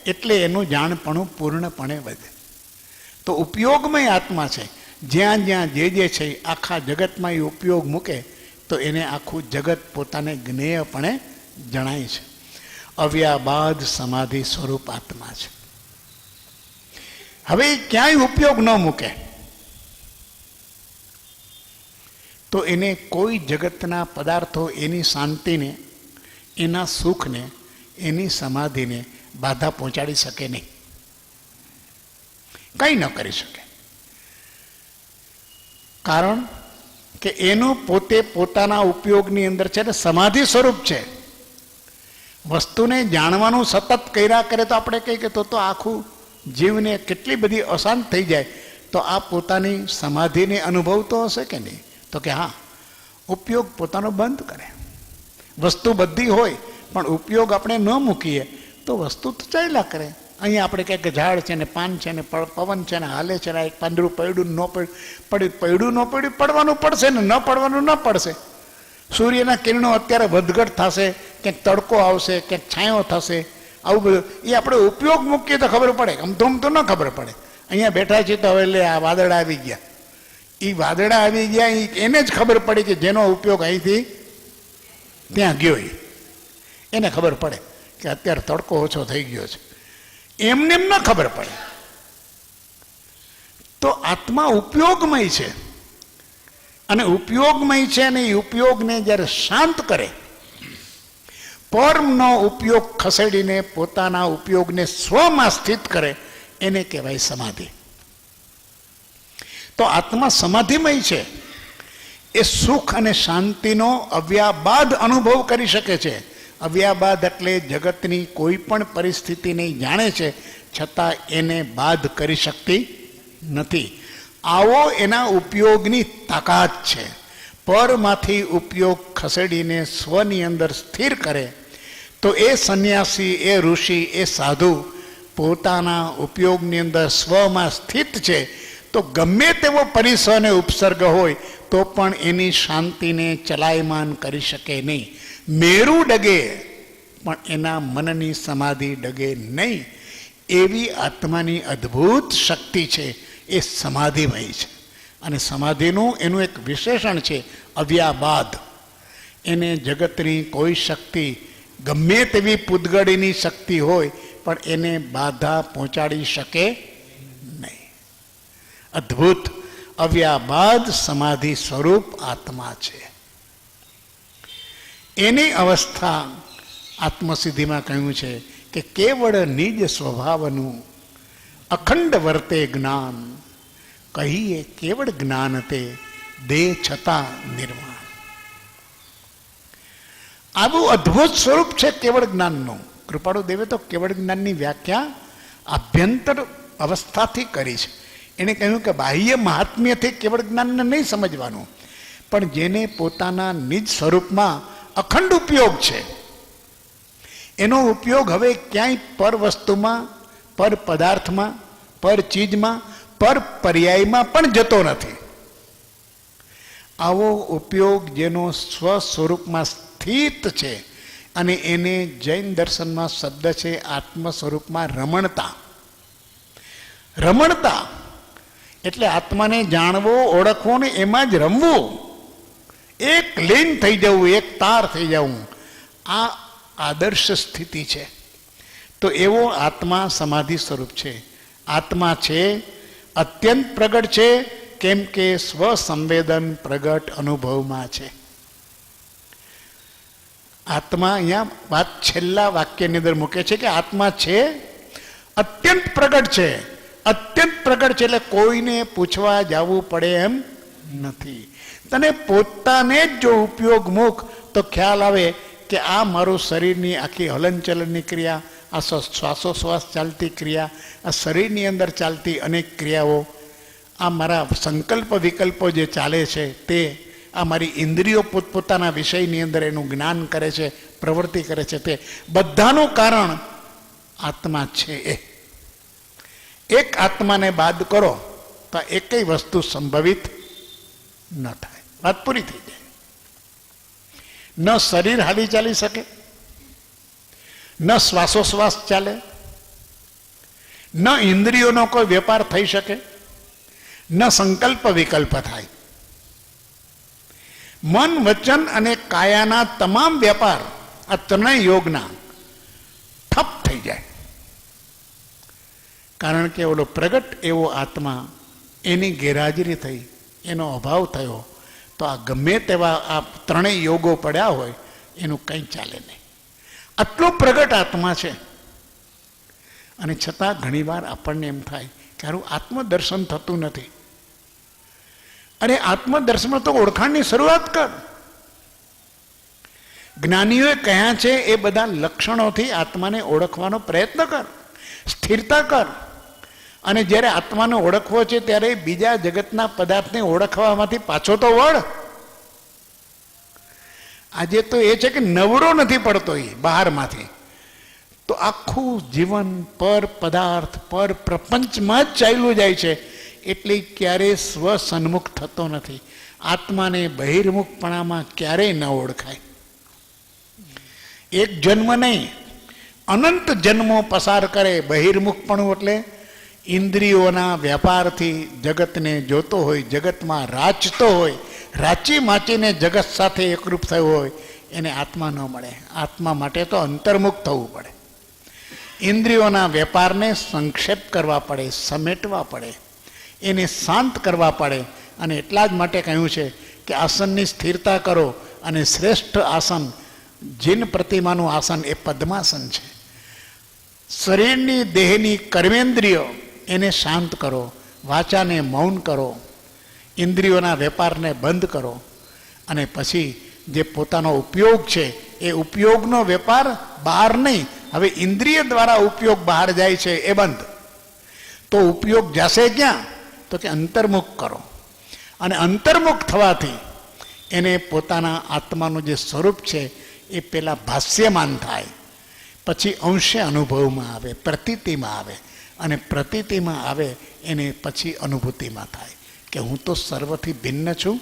એટલે એનું જાણપણું પૂર્ણપણે વધે. તો ઉપયોગમય આત્મા છે. જ્યાં જ્યાં જે છે આખા જગતમાં એ ઉપયોગ મૂકે તો એને આખું જગત પોતાને જ્ઞેયપણે જણાય છે. અવ્યાબાદ સમાધિ સ્વરૂપ આત્મા છે. હવે ક્યાંય ઉપયોગ ન મૂકે તો એને કોઈ જગતના પદાર્થો એની શાંતિને, એના સુખને, એની સમાધિને બાધા પહોંચાડી શકે નહીં, કંઈ ન કરી શકે. કારણ કે એનું પોતે પોતાના ઉપયોગની અંદર છે ને સમાધિ સ્વરૂપ છે. વસ્તુને જાણવાનું સતત કર્યા કરે તો આપણે કહીએ કે તો આખું જીવને કેટલી બધી અશાંત થઈ જાય. તો આ પોતાની સમાધિને અનુભવ તો હશે કે નહીં? તો કે હા, ઉપયોગ પોતાનો બંધ કરે. વસ્તુ બધી હોય પણ ઉપયોગ આપણે ન મૂકીએ તો વસ્તુ તો ચાલ્યા કરે. અહીંયા આપણે કહે કે ઝાડ છે ને પાન છે ને પવન છે ને હાલે છે ને એક પાંદડું પડ્યું ન પડ્યું ન પડ્યું પડવાનું પડશે ને ન પડવાનું ન પડશે. સૂર્યના કિરણો અત્યારે વધઘટ થશે, ક્યાંક તડકો આવશે, ક્યાંક છાંયો થશે, આવું બધું એ આપણે ઉપયોગ મૂકીએ તો ખબર પડે, આમ તો ન ખબર પડે. અહીંયા બેઠા છીએ તો હવે એટલે આ વાદળા આવી ગયા, એ વાદળા આવી ગયા એને જ ખબર પડી કે જેનો ઉપયોગ અહીંથી ત્યાં ગયો એને ખબર પડે કે અત્યારે તડકો ઓછો થઈ ગયો છે. એમને એમ ન ખબર પડે. તો આત્મા ઉપયોગમય છે અને ઉપયોગમય છે અને એ ઉપયોગને જ્યારે શાંત કરે, પરનો ઉપયોગ ખસેડીને પોતાના ઉપયોગને સ્વમાં સ્થિત કરે, એને કહેવાય સમાધિ. તો આત્મા સમાધિમય છે. એ સુખ અને શાંતિનો અવ્યાબાદ અનુભવ કરી શકે છે. અવ્યાબાદ એટલે જગતની કોઈ પણ પરિસ્થિતિને જાણે છે છતાં એને બાદ કરી શકતી નથી. આવો એના ઉપયોગની તાકાત છે. પરમાંથી ઉપયોગ ખસેડીને સ્વની અંદર સ્થિર કરે તો એ સંન્યાસી, એ ઋષિ, એ સાધુ પોતાના ઉપયોગની અંદર સ્વમાં સ્થિત છે. તો ગમે તેવો પરિસર અને ઉપસર્ગ હોય તો પણ એની શાંતિને ચલાયમાન કરી શકે નહીં. મેરુ ડગે પણ એના મનની સમાધિ ડગે નહીં. એવી આત્માની અદ્ભુત શક્તિ છે. એ સમાધિમય છે. અને સમાધિનું એનું એક વિશેષણ છે અવ્યાબાદ. એને જગતની કોઈ શક્તિ, ગમે તેવી પૂતગળીની શક્તિ હોય પણ એને બાધા પહોંચાડી શકે નહીં. અદ્ભુત અવ્યાબાદ સમાધિ સ્વરૂપ આત્મા છે. એની અવસ્થા આત્મસિદ્ધિમાં કહ્યું છે કે કેવળ નિજ સ્વભાવનું અખંડ વર્તે જ્ઞાન, કહીએ કેવળ જ્ઞાન તે દેહ છતાં નિર્વાણ. આવું અદ્ભુત સ્વરૂપ છે કેવળ જ્ઞાનનું. કૃપાળુ દેવે તો કેવળ જ્ઞાનની વ્યાખ્યા આભ્યંતર અવસ્થાથી કરી છે. એણે કહ્યું કે બાહ્ય મહાત્મ્યથી કેવળ જ્ઞાનને નહીં સમજવાનું, પણ જેને પોતાના નિજ સ્વરૂપમાં અખંડ ઉપયોગ છે, એનો ઉપયોગ હવે ક્યાંય પર વસ્તુમાં, પર પદાર્થમાં, પર ચીજમાં, પર પર્યાયમાં પણ જતો નથી. આવો ઉપયોગ જેનો સ્વ સ્વરૂપમાં સ્થિત છે અને એને જૈન દર્શનમાં શબ્દ છે આત્મ સ્વરૂપમાં રમણતા. રમણતા એટલે આત્માને જાણવો, ઓળખવો ને એમાં જ રમવું, એક લીન થઈ જવું, એક તાર થઈ જવું. આ આદર્શ સ્થિતિ છે. તો એવો આત્મા સમાધિ સ્વરૂપ છે. આત્મા છે અત્યંત પ્રગટ છે, કેમ કે સ્વસંવેદન પ્રગટ અનુભવમાં છે. આત્મા અહીંયા વાત છેલ્લા વાક્યની અંદર મૂકે છે કે આત્મા છે અત્યંત પ્રગટ છે. અત્યંત પ્રગટ છે એટલે કોઈને પૂછવા જવું પડે એમ નથી. તને પોતાને જ જો ઉપયોગ મૂક તો ખ્યાલ આવે કે આ મારું શરીરની આખી હલનચલનની ક્રિયા, આ શ્વાસોશ્વાસ ચાલતી ક્રિયા, આ શરીરની અંદર ચાલતી અનેક ક્રિયાઓ, આ મારા સંકલ્પ વિકલ્પો જે ચાલે છે તે, આ મારી ઇન્દ્રિયો પોતપોતાના વિષયની અંદર એનું જ્ઞાન કરે છે, પ્રવૃત્તિ કરે છે, તે બધાનું કારણ આત્મા છે. એક આત્માને બાદ કરો તો એકેય વસ્તુ સંભવિત ન થાય, વાત પૂરી થઈ જાય. ન શરીર હાલી ચાલી શકે, ન શ્વાસોશ્વાસ ચાલે, ન ઇન્દ્રિયોનો કોઈ વેપાર થઈ શકે, ન સંકલ્પ વિકલ્પ થાય. મન, વચન અને કાયાના તમામ વેપાર આ ત્રણેય યોગના ઠપ થઈ જાય. કારણ કે ઓલો પ્રગટ એવો આત્મા, એની ગેરહાજરી થઈ, એનો અભાવ થયો, તો આ ગમે તેવા આ ત્રણેય યોગો પડ્યા હોય એનું કંઈ ચાલે નહીં. આટલો પ્રગટ આત્મા છે, અને છતાં ઘણીવાર આપણને એમ થાય કે હારું આત્મદર્શન થતું નથી. અરે આત્મદર્શનમાં તો ઓળખાણની શરૂઆત કર. જ્ઞાનીઓએ કહ્યા છે એ બધા લક્ષણોથી આત્માને ઓળખવાનો પ્રયત્ન કર, સ્થિરતા કર. અને જ્યારે આત્માને ઓળખવો છે ત્યારે બીજા જગતના પદાર્થને ઓળખવામાંથી પાછો તો વળ. આજે તો એ છે કે નવરો નથી પડતો એ બહારમાંથી, તો આખું જીવન પર પદાર્થ, પર પ્રપંચમાં જ ચાલ્યું જાય છે, એટલે ક્યારેય સ્વ સન્મુખ થતો નથી. આત્માને બહિર્મુખપણામાં ક્યારેય ન ઓળખાય. એક જન્મ નહીં, અનંત જન્મો પસાર કરે. બહિર્મુખપણું એટલે ઇન્દ્રિયોના વ્યાપારથી જગતને જોતો હોય, જગતમાં રાચતો હોય, રાચી માચીને જગત સાથે એકરૂપ થયો હોય, એને આત્મા ન મળે. આત્મા માટે તો અંતર્મુખ થવું પડે. ઇન્દ્રિયોના વેપારને સંક્ષેપ કરવા પડે, સમેટવા પડે, એને શાંત કરવા પડે. અને એટલા જ માટે કહ્યું છે કે આસનની સ્થિરતા કરો, અને શ્રેષ્ઠ આસન જીન પ્રતિમાનું આસન એ પદ્માસન છે. શરીરની, દેહની કર્મેન્દ્રિયો એને શાંત કરો, વાચાને મૌન કરો, ઇન્દ્રિયોના વેપારને બંધ કરો, અને પછી જે પોતાનો ઉપયોગ છે એ ઉપયોગનો વેપાર બહાર નહીં, હવે ઇન્દ્રિય દ્વારા ઉપયોગ બહાર જાય છે એ બંધ. તો ઉપયોગ જશે ક્યાં? તો કે અંતર્મુખ કરો. અને અંતર્મુખ થવાથી એને પોતાના આત્માનું જે સ્વરૂપ છે એ પેલા ભાષ્યમાન થાય, પછી અંશે અનુભવમાં આવે, પ્રતીતિમાં આવે, અને પ્રતીતિમાં આવે એને પછી અનુભૂતિમાં થાય કે હું તો સર્વથી ભિન્ન છું,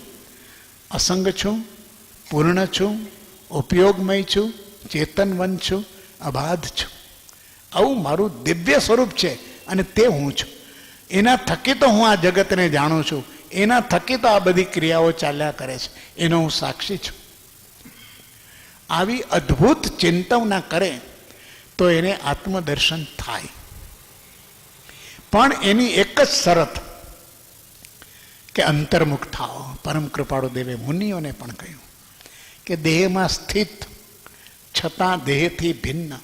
અસંગ છું, પૂર્ણ છું, ઉપયોગમય છું, ચેતનવન છું, અબાધ છું. આવું મારું દિવ્ય સ્વરૂપ છે, અને તે હું છું. એના થકી તો હું આ જગતને જાણું છું, એના થકી તો આ બધી ક્રિયાઓ ચાલ્યા કરે છે, એનો હું સાક્ષી છું. આવી અદ્ભુત ચિંતવના કરે તો એને આત્મદર્શન થાય. પણ એની એક જ શરત કે અંતર્મુખ થાઓ. પરમ કૃપાળુ દેવે મુનિઓને પણ કહ્યું કે દેહમાં સ્થિત છતાં દેહથી ભિન્ન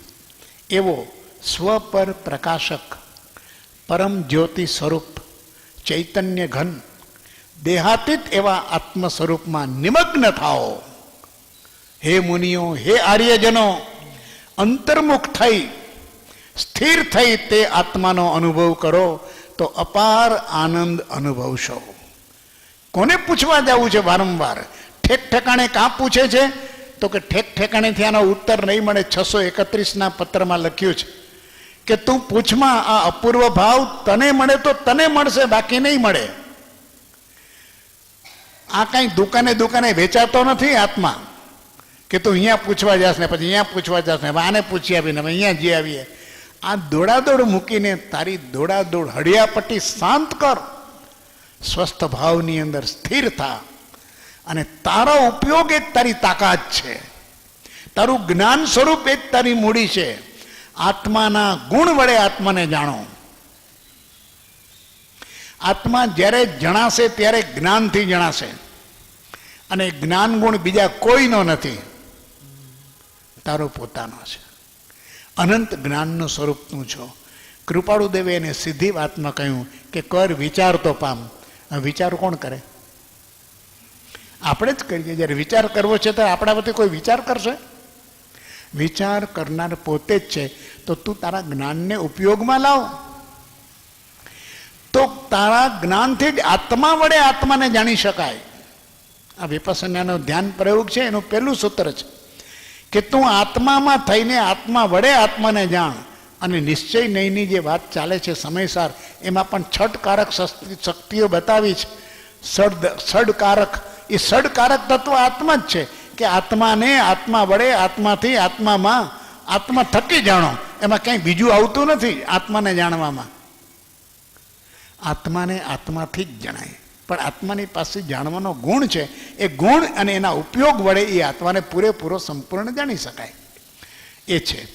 એવો સ્વ પર પ્રકાશક પરમ જ્યોતિ સ્વરૂપ ચૈતન્ય ઘન દેહાતીત એવા આત્મ સ્વરૂપમાં નિમગ્ન થાઓ. હે મુનિઓ, હે આર્યજનો, અંતર્મુખ થઈ સ્થિર થઈ તે આત્માનો અનુભવ કરો તો અપાર આનંદ અનુભવશો. કોને પૂછવા જવું છે વારંવાર? ઠેક ઠેકાણે કાં પૂછે છે? તો કે ઠેક ઠેકાણેથી આનો ઉત્તર નહીં મળે. 631ના પત્રમાં લખ્યું છે કે તું પૂછમાં આ અપૂર્વ ભાવ તને મળે તો તને મળશે, બાકી નહીં મળે. આ કઈ દુકાને વેચાતો નથી આત્મા કે તું અહીંયા પૂછવા જાસ ને પછી અહીંયા પૂછવા જાસ ને આને પૂછી આવીને હવે અહીંયા જઈ આવીએ. આ દોડાદોડ મૂકીને તારી દોડાદોડ હડિયાપટ્ટી શાંત કર, સ્વસ્થ ભાવની અંદર સ્થિર થા, અને તારો ઉપયોગ એ જ તારી તાકાત છે, તારું જ્ઞાન સ્વરૂપ એ જ તારી મૂડી છે. આત્માના ગુણ વડે આત્માને જાણો. આત્મા જ્યારે જણાશે ત્યારે જ્ઞાનથી જણાશે, અને જ્ઞાન ગુણ બીજા કોઈનો નથી, તારો પોતાનો છે. અનંત જ્ઞાનનું સ્વરૂપ તું છો. કૃપાળુ દેવે એને સીધી વાતમાં કહ્યું કે કર વિચાર તો પામ. વિચાર કોણ કરે? આપણે જ કરીએ. જ્યારે વિચાર કરવો છે તો આપણા વતી કોઈ વિચાર કરશે? વિચાર કરનાર પોતે જ છે. તો તું તારા જ્ઞાનને ઉપયોગમાં લાવ. તો તારા જ્ઞાનથી જ આત્મા વડે આત્માને જાણી શકાય. આ વિપස්සનાનો ધ્યાન પ્રયોગ છે, એનું પહેલું સૂત્ર છે કે તું આત્મામાં થઈને આત્મા વડે આત્માને જાણ. અને નિશ્ચય નહીંની જે વાત ચાલે છે સમયસાર, એમાં પણ છટકારક શક્તિઓ બતાવી છે. સડકારક, એ સડકારક તત્વ આત્મા જ છે કે આત્માને આત્મા વડે, આત્માથી આત્મામાં, આત્મા થકી જાણો. એમાં કંઈ બીજું આવતું નથી આત્માને જાણવામાં. આત્માને આત્માથી જ જણાય, પણ આત્માની પાસે જાણવાનો ગુણ છે. એ ગુણ અને એના ઉપયોગ વડે એ આત્માને પૂરેપૂરો સંપૂર્ણ જાણી શકાય. એ છે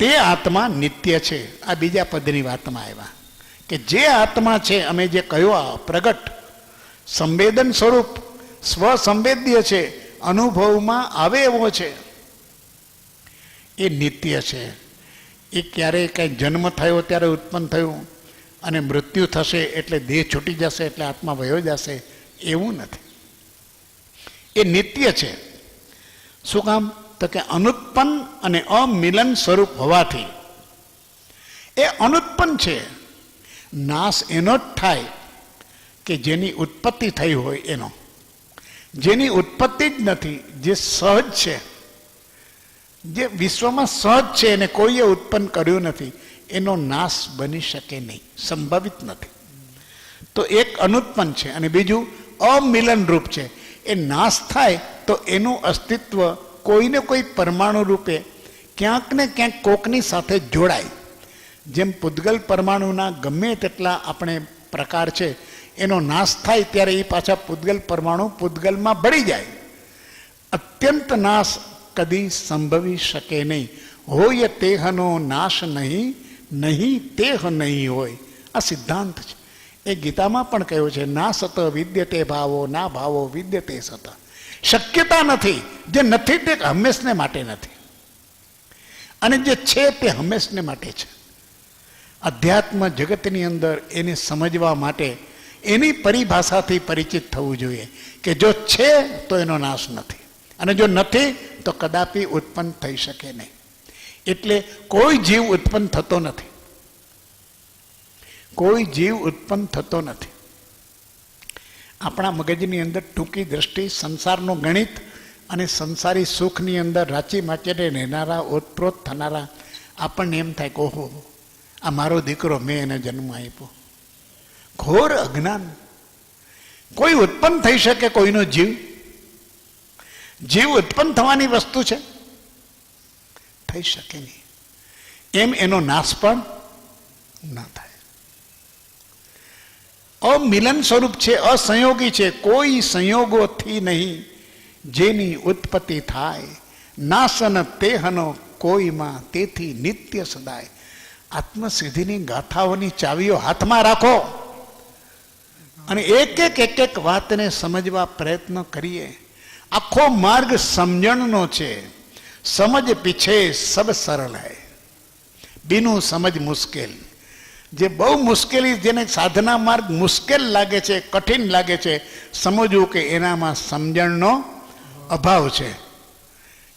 તે આત્મા નિત્ય છે. આ બીજા પદની વાતમાં આવ્યા કે જે આત્મા છે, અમે જે કહ્યું આ પ્રગટ સંવેદન સ્વરૂપ સ્વસંવેદ્ય છે, અનુભવમાં આવે એવો છે, એ નિત્ય છે. એ ક્યારેય કંઈ જન્મ થયો ત્યારે ઉત્પન્ન થયું અને મૃત્યુ થશે એટલે દેહ છૂટી જશે એટલે આત્મા વયો જશે, એવું નથી. એ નિત્ય છે. શું કામ? તો કે અનુત્પન્ન અને અમિલન સ્વરૂપ હોવાથી એ અનુત્પન્ન છે. નાશ એનો જ થાય કે જેની ઉત્પત્તિ થઈ હોય એનો. જેની ઉત્પત્તિ જ નથી, જે સહજ છે, જે વિશ્વમાં સહજ છે, એને કોઈએ ઉત્પન્ન કર્યું નથી, એનો નાશ બની શકે નહીં, સંભવિત નથી. તો એક અનુત્પન્ન છે અને બીજું અમિલન રૂપ છે. એ નાશ થાય તો એનું અસ્તિત્વ કોઈને કોઈ પરમાણુ રૂપે ક્યાંક ને ક્યાંક કોકની સાથે જોડાય. જેમ પૂતગલ પરમાણુના ગમે તેટલા આપણે પ્રકાર છે, એનો નાશ થાય ત્યારે એ પાછા પૂતગલ પરમાણુ પૂતગલમાં ભળી જાય. અત્યંત નાશ કદી સંભવી શકે નહીં. હોય તેહનો નાશ નહીં, નહીં તેહ નહીં હોય. આ સિદ્ધાંત છે. એ ગીતામાં પણ કહ્યું છે, ના સત વિદ્યતે ભાવો, ના ભાવો વિદ્યતે સત. શક્યતા નથી. જે નથી તે હંમેશને માટે નથી, અને જે છે તે હંમેશને માટે છે. અધ્યાત્મ જગતની અંદર એને સમજવા માટે એની પરિભાષાથી પરિચિત થવું જોઈએ કે જો છે તો એનો નાશ નથી, અને જો નથી તો કદાપી ઉત્પન્ન થઈ શકે નહીં. એટલે કોઈ જીવ ઉત્પન્ન થતો નથી. કોઈ જીવ ઉત્પન્ન થતો નથી. આપણા મગજની અંદર ટૂંકી દ્રષ્ટિ, સંસારનું ગણિત અને સંસારી સુખની અંદર રાચી માચીને રહેનારા, ઓતપ્રોત થનારા આપણને એમ થાય કે ઓહો, આ મારો દીકરો, મેં એને જન્મ આપ્યો. ઘોર અજ્ઞાન. કોઈ ઉત્પન્ન થઈ શકે કોઈનો જીવ? જીવ ઉત્પન્ન થવાની વસ્તુ છે? થઈ શકે નહીં. એમ એનો નાશ પણ ન થાય. અમિલન સ્વરૂપ છે, અસંયોગી છે. કોઈ સંયોગોથી નહીં જેની ઉત્પત્તિ થાય. નાશન તેહનો કોઈમાં, તેથી નિત્ય સદાય. આત્મસિદ્ધિની ગાથાઓની ચાવીઓ હાથમાં રાખો અને એક એક વાતને સમજવા પ્રયત્ન કરીએ. આખો માર્ગ સમજણનો છે. સમજ પીછે સબ સરળ હૈ, બીનું સમજ મુશ્કેલ. જે બહુ મુશ્કેલી, જેને સાધના માર્ગ મુશ્કેલ લાગે છે, કઠિન લાગે છે, સમજવું કે એનામાં સમજણનો અભાવ છે.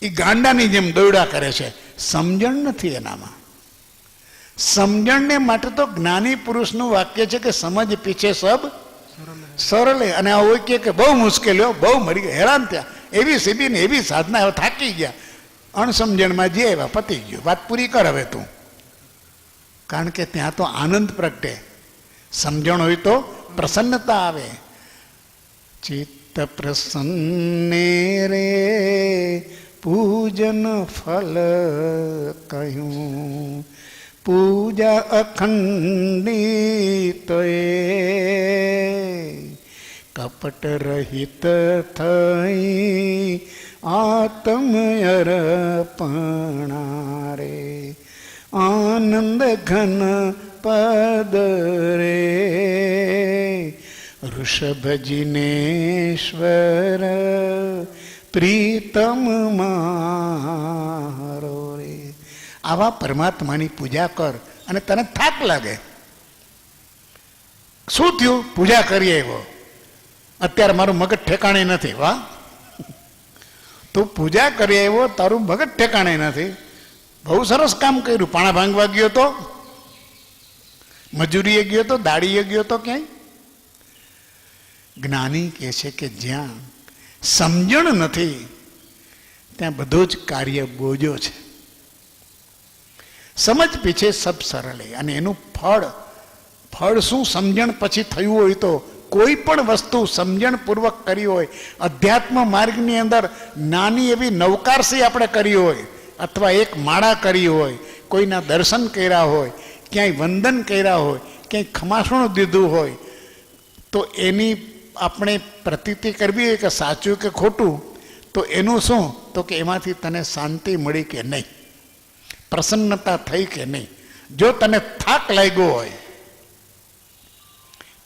એ ગાંડાની જેમ દોડ્યા કરે છે. સમજણ નથી એનામાં. સમજણને માટે તો જ્ઞાની પુરુષનું વાક્ય છે કે સમજ પીછે સબ સરળ. અને આ હોય કે બહુ મુશ્કેલીઓ, બહુ મરી ગયા, હેરાન થયા, એવી સીધી ને એવી સાધના, હવે થાકી ગયા, અણસમજણમાં જે એવા પતી ગયું. વાત પૂરી કર હવે તું. કારણ કે ત્યાં તો આનંદ પ્રગટે. સમજણ હોય તો પ્રસન્નતા આવે. ચિત્ત પ્રસન્ને રે પૂજન ફલ કહ્યું, પૂજા અખંડિત કપટ રહિત થઈ આત્મ અર્પણા રે. આનંદ ઘન પદ રે ઋષભજિનેશ્વર પ્રીતમ મારો રે. આવા પરમાત્માની પૂજા કર અને તને થાક લાગે. શું થયું? પૂજા કરીએ એવો, અત્યારે મારું મગજ ઠેકાણે નથી. વાહ, તું પૂજા કરીએ એવો, તારું મગજ ઠેકાણે નથી. બહુ સરસ કામ કર્યું. પાણા ભાંગવા ગયો તો, મજૂરીએ ગયો તો, દાડીએ ગયો તો, ક્યાંય. જ્ઞાની કહે છે કે જ્યાં સમજણ નથી ત્યાં બધું જ કાર્ય બોજો છે. સમજ પીછે સબ સરળ. અને એનું ફળ શું? સમજણ પછી થયું હોય તો કોઈ પણ વસ્તુ સમજણપૂર્વક કરી હોય, અધ્યાત્મ માર્ગની અંદર નાની એવી નવકારસી આપણે કરી હોય, અથવા એક માળા કરી હોય, કોઈના દર્શન કર્યા હોય, ક્યાંય વંદન કર્યા હોય, ક્યાંય ખમાસણું દીધું હોય, તો એની આપણે પ્રતીતિ કરવી હોય કે સાચું કે ખોટું, તો એનું શું? તો કે એમાંથી તને શાંતિ મળી કે નહીં, પ્રસન્નતા થઈ કે નહીં. જો તને થાક લાગ્યો હોય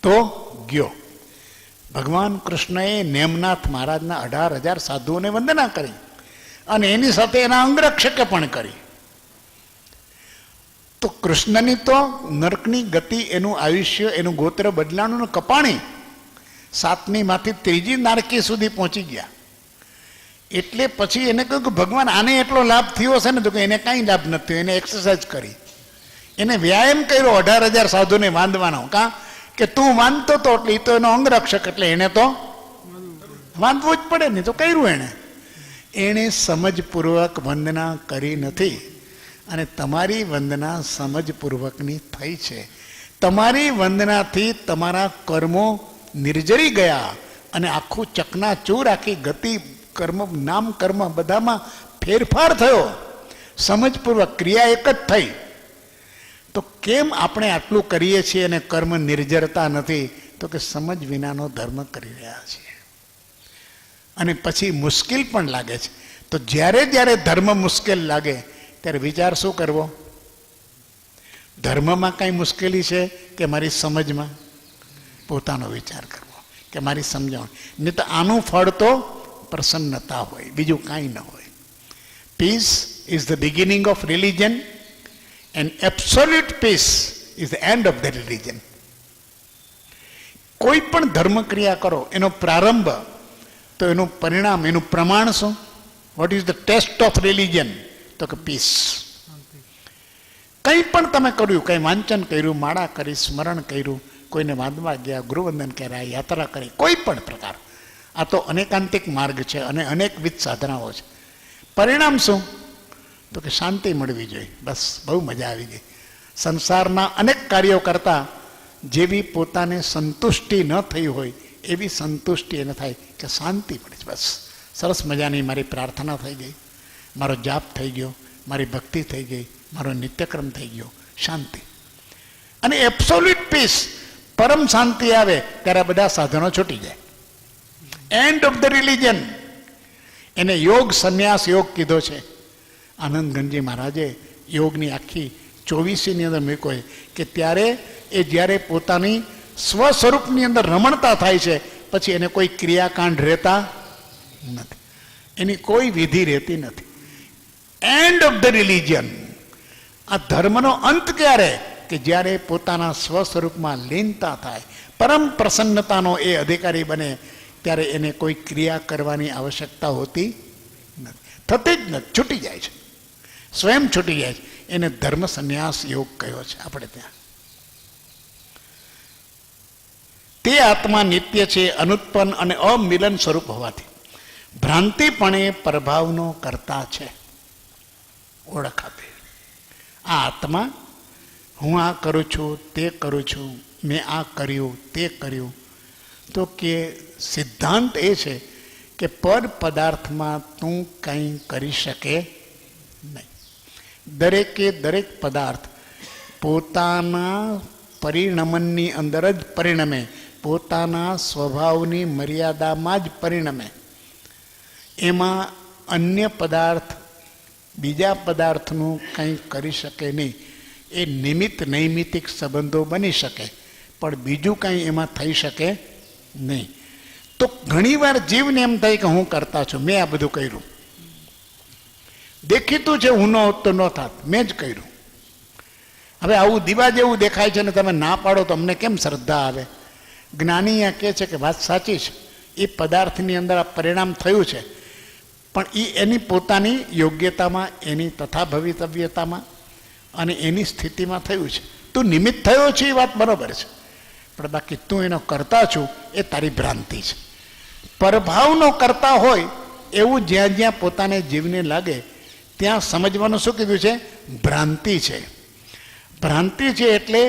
તો ગયો. ભગવાન કૃષ્ણએ નેમનાથ મહારાજના 18,000 સાધુઓને વંદના કરી અને એની સાથે એના અંગરક્ષકે પણ કરી. તો કૃષ્ણની તો નરકની ગતિ, એનું આયુષ્ય, એનું ગોત્ર બદલાનું કપાણી 7મી માંથી 3જી નારકી સુધી પહોંચી ગયા. એટલે પછી એને કહ્યું કે ભગવાન આને એટલો લાભ થયો છે ને, તો કે એને કાંઈ લાભ નથી થયો. એને એક્સરસાઇઝ કરી, એને વ્યાયામ કર્યો 18,000 સાધુને વાંધવાનો. કાં કે તું વાંધતો હતો એટલે એ તો એનો અંગરક્ષક, એટલે એને તો વાંધવું જ પડે ને, તો કર્યું એણે સમજપૂર્વક વંદના કરી નથી. અને તમારી વંદના સમજપૂર્વકની થઈ છે. તમારી વંદનાથી તમારા કર્મો નિર્જરી ગયા અને આખું ચકનાચૂર, આખી ગતિ, કર્મ, નામ કર્મ બધામાં ફેરફાર થયો. સમજપૂર્વક ક્રિયા એક જ થઈ. તો કેમ આપણે આટલું કરીએ છીએ અને કર્મ નિર્જરતા નથી? તો કે સમજ વિનાનો ધર્મ કરી રહ્યા છીએ. અને પછી મુશ્કેલ પણ લાગે છે. તો જ્યારે જ્યારે ધર્મ મુશ્કેલ લાગે ત્યારે વિચાર શું કરવો? ધર્મમાં કાંઈ મુશ્કેલી છે કે મારી સમજમાં? પોતાનો વિચાર કરવો કે મારી સમજણ. નહીં તો આનું ફળ તો પ્રસન્નતા હોય, બીજું કાંઈ ન હોય. Peace is the beginning of religion and absolute peace is the end of the religion. કોઈ પણ ધર્મ ક્રિયા કરો, એનો પ્રારંભ, તો એનું પરિણામ, એનું પ્રમાણ શું? What is the test of religion? તો કે પીસ. કંઈ પણ તમે કર્યું, કંઈ વાંચન કર્યું, માળા કરી, સ્મરણ કર્યું, કોઈને વાંદવા ગયા, ગૃહવંદન કર્યા, યાત્રા કરી, કોઈ પણ પ્રકાર, આ તો અનેકાંતિક માર્ગ છે અને અનેકવિધ સાધનાઓ છે. પરિણામ શું? તો કે શાંતિ મળવી જોઈએ. બસ, બહુ મજા આવી ગઈ. સંસારના અનેક કાર્યો કરતાં જેવી પોતાને સંતુષ્ટિ ન થઈ હોય એવી સંતુષ્ટિ એને થાય કે શાંતિ મળે છે. બસ, સરસ મજાની મારી પ્રાર્થના થઈ ગઈ, મારો જાપ થઈ ગયો, મારી ભક્તિ થઈ ગઈ, મારો નિત્યક્રમ થઈ ગયો, શાંતિ. અને એબ્સોલ્યુટ પીસ, પરમ શાંતિ આવે ત્યારે બધા સાધનો છૂટી જાય. End of the religion. એને યોગ સંન્યાસ યોગ કીધો છે. આનંદગંજી મહારાજે યોગની આખી 24ની અંદર મૂક્યો કે ત્યારે એ જ્યારે પોતાની સ્વ સ્વરૂપની અંદર રમણતા થાય છે, પછી એને કોઈ ક્રિયાકાંડ રહેતા નથી, એની કોઈ વિધિ રહેતી નથી. End of the religion. આ ધર્મનો અંત ક્યારે? કે જ્યારે પોતાના સ્વ સ્વરૂપમાં લીનતા થાય, પરમ પ્રસન્નતાનો એ અધિકારી બને, ત્યારે એને કોઈ ક્રિયા કરવાની આવશ્યકતા હોતી નથી, થતી જ નથી, છૂટી જાય છે, સ્વયં છૂટી જાય છે. એને ધર્મ સંન્યાસ યોગ કયો છે આપણે ત્યાં. તે આત્મા નિત્ય છે, અનુત્પન્ન અને અમિલન સ્વરૂપ હોવાથી ભ્રાંતિપણે પ્રભાવનો કરતા છે. ઓળખ આપે આ આત્મા, હું આ કરું છું, તે કરું છું, મેં આ કર્યું, તે કર્યું. તો કે સિદ્ધાંત એ છે કે પર પદાર્થમાં તું કંઈ કરી શકે નહીં. દરેકે દરેક પદાર્થ પોતાના પરિણમનની અંદર જ પરિણમે, પોતાના સ્વભાવની મર્યાદામાં જ પરિણમે. એમાં અન્ય પદાર્થ બીજા પદાર્થનું કંઈ કરી શકે નહીં. એ નિમિત્ત નૈમિતિક સંબંધો બની શકે, પણ બીજું કંઈ એમાં થઈ શકે નહીં. તો ઘણીવાર જીવને એમ થાય કે હું કરતા છું, મેં આ બધું કર્યું, દેખીતું છે હું ન હોત તો ન થાત, મેં જ કર્યું. હવે આવું દીવા જેવું દેખાય છે ને તમે ના પાડો તો અમને કેમ શ્રદ્ધા આવે? જ્ઞાની અહીંયા કહે છે કે વાત સાચી છે, એ પદાર્થની અંદર આ પરિણામ થયું છે, પણ એ એની પોતાની યોગ્યતામાં, એની તથા ભવિતવ્યતામાં અને એની સ્થિતિમાં થયું છે. તું નિમિત્ત થયો છે એ વાત બરાબર છે, પણ બાકી તું એનો કરતા છું એ તારી ભ્રાંતિ છે. પરભાવનો કરતા હોય એવું જ્યાં જ્યાં પોતાને જીવને લાગે ત્યાં સમજવાનું શું કીધું છે? ભ્રાંતિ છે. ભ્રાંતિ છે એટલે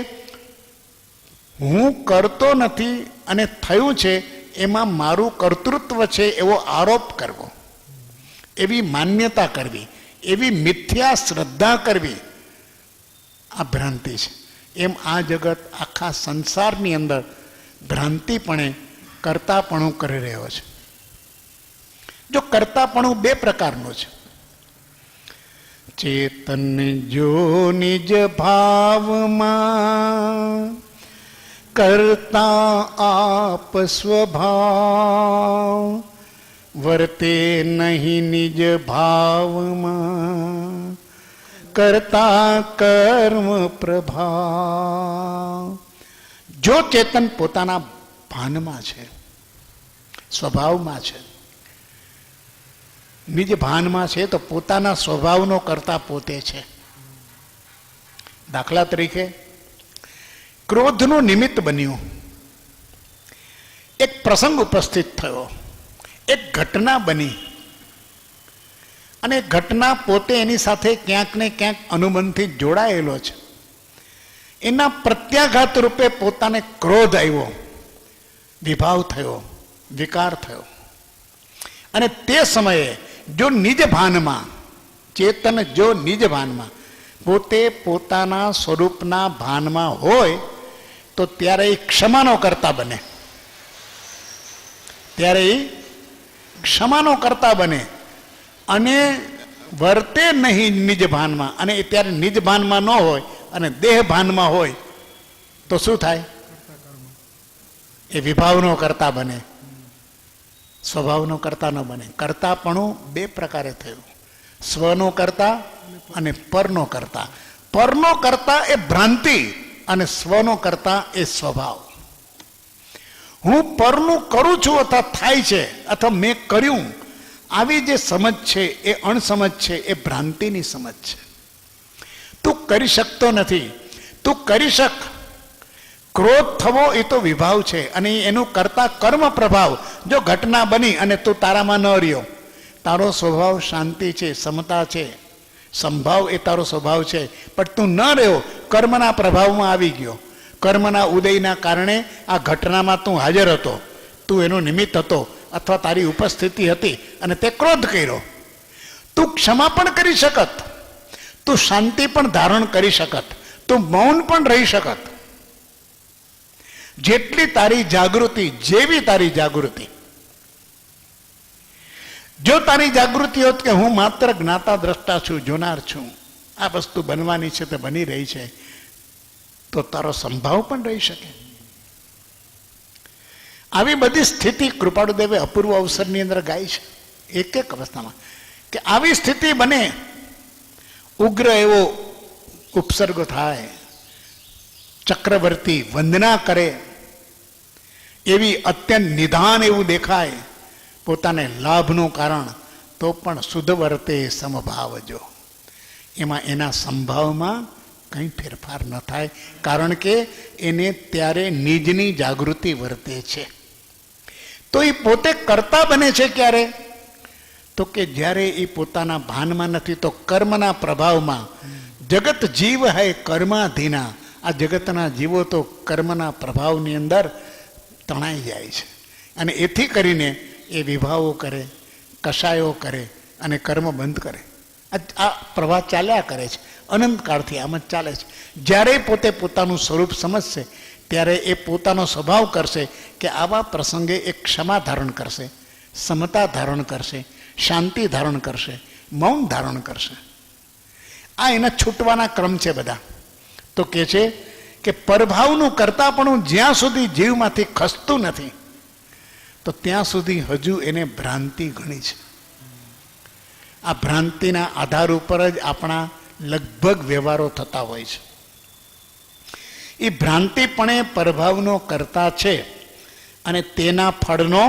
હું કરતો નથી અને થયું છે એમાં મારું કર્તૃત્વ છે એવો આરોપ કરવો, એવી માન્યતા કરવી, એવી મિથ્યા શ્રદ્ધા કરવી, આ ભ્રાંતિ છે. એમ આ જગત આખા સંસારની અંદર ભ્રાંતિપણે કરતાપણું કરી રહ્યો છે. જો કરતાપણું બે પ્રકારનું છે. ચેતન જો નિજ ભાવમાં કરતા આપ સ્વભાવ, વર્તે નહીં નિજ ભાવમાં કરતા કર્મ પ્રભાવ. જો ચેતન પોતાના ભાનમાં છે, સ્વભાવમાં છે, નિજ ભાનમાં છે, તો પોતાના સ્વભાવનો કરતા પોતે છે. દાખલા તરીકે ક્રોધનું નિમિત્ત બન્યું, એક પ્રસંગ ઉપસ્થિત થયો, એક ઘટના બની, અને ઘટના પોતે એની સાથે ક્યાંક ને ક્યાંક અનુબંધથી જોડાયેલો છે. એના પ્રત્યાઘાત રૂપે પોતાને ક્રોધ આવ્યો, વિભાવ થયો, વિકાર થયો. અને તે સમયે જો નિજ ભાનમાં, ચેતન જો નિજ ભાનમાં, પોતે પોતાના સ્વરૂપના ભાનમાં હોય, તો ત્યારે એ ક્ષમાનો કરતા બને, ત્યારે એ ક્ષમાનો કરતા બને. અને વર્તે નહીં નિજ ભાનમાં, અને ત્યારે નિજ ભાનમાં ન હોય અને દેહ ભાનમાં હોય તો શું થાય? એ વિભાવનો કરતા બને, સ્વભાવનો કરતા ન બને. કરતાપણું બે પ્રકારે થયું, સ્વનો કરતા અને પરનો કરતા. પરનો કરતા એ ભ્રાંતિ અને સ્વનો કરતા એ સ્વભાવ. હું પરનું કરું છું અથવા થાય છે અથવા મેં કર્યું, આવી જે સમજ છે એ અણસમજ છે, એ ભ્રાંતિની સમજ છે. તું કરી શકતો નથી, તું કરી શક. ક્રોધ થવો એ તો વિભાવ છે, અને એનું કરતા કર્મ પ્રભાવ. જો ઘટના બની અને તું તારામાં ન રહ્યો, તારો સ્વભાવ શાંતિ છે, સમતા છે, સંભાવ એ તારો સ્વભાવ છે, પણ તું ન રહ્યો, કર્મના પ્રભાવમાં આવી ગયો. કર્મના ઉદયના કારણે આ ઘટનામાં તું હાજર હતો, તું એનો નિમિત્ત હતો અથવા તારી ઉપસ્થિતિ હતી, અને તે ક્રોધ કર્યો. તું ક્ષમા પણ કરી શકત, તું શાંતિ પણ ધારણ કરી શકત, તું મૌન પણ રહી શકત. જેટલી તારી જાગૃતિ, જેવી તારી જાગૃતિ. જો તારી જાગૃતિ હોત કે હું માત્ર જ્ઞાતા દ્રષ્ટા છું, જોનાર છું, આ વસ્તુ બનવાની છે તે બની રહી છે, તો તારો સંભાવ પણ રહી શકે. આવી બધી સ્થિતિ કૃપાળુદેવે અપૂર્વ અવસરની અંદર ગાય છે, એક એક અવસ્થામાં, કે આવી સ્થિતિ બને, ઉગ્ર એવો ઉપસર્ગ થાય, ચક્રવર્તી વંદના કરે, એવી અત્યંત નિધાન એવું દેખાય, પોતાને લાભનું કારણ, તો પણ શુદ્ધ વર્તે સમભાવજો. એમાં એના સંભાવમાં કંઈ ફેરફાર ન થાય, કારણ કે એને ત્યારે નિજની જાગૃતિ વર્તે છે. તો એ પોતે કરતા બને છે ક્યારે? તો કે જ્યારે એ પોતાના ભાનમાં નથી, તો કર્મના પ્રભાવમાં. જગત જીવ હૈ કર્માધીના. આ જગતના જીવો તો કર્મના પ્રભાવની અંદર તણાઈ જાય છે, અને એથી કરીને એ વિભાવો કરે, કશાયો કરે અને કર્મ બંધ કરે. આ પ્રવાહ ચાલ્યા કરે છે, અનંતકાળથી આમ જ ચાલે છે. જ્યારે પોતે પોતાનું સ્વરૂપ સમજશે, ત્યારે એ પોતાનો સ્વભાવ કરશે કે આવા પ્રસંગે એ ક્ષમા ધારણ કરશે, સમતા ધારણ કરશે, શાંતિ ધારણ કરશે, મૌન ધારણ કરશે. આ એના છૂટવાના ક્રમ છે બધા. તો કે છે કે પરભાવનું કરતાપણું જ્યાં સુધી જીવમાંથી ખસતું નથી, તો ત્યાં સુધી હજુ એને ભ્રાંતિ ઘણી છે. આ ભ્રાંતિના આધાર ઉપર જ આપણા લગભગ વ્યવહારો થતા હોય છે. એ ભ્રાંતિપણે પરભાવનો કરતા છે અને તેના ફળનો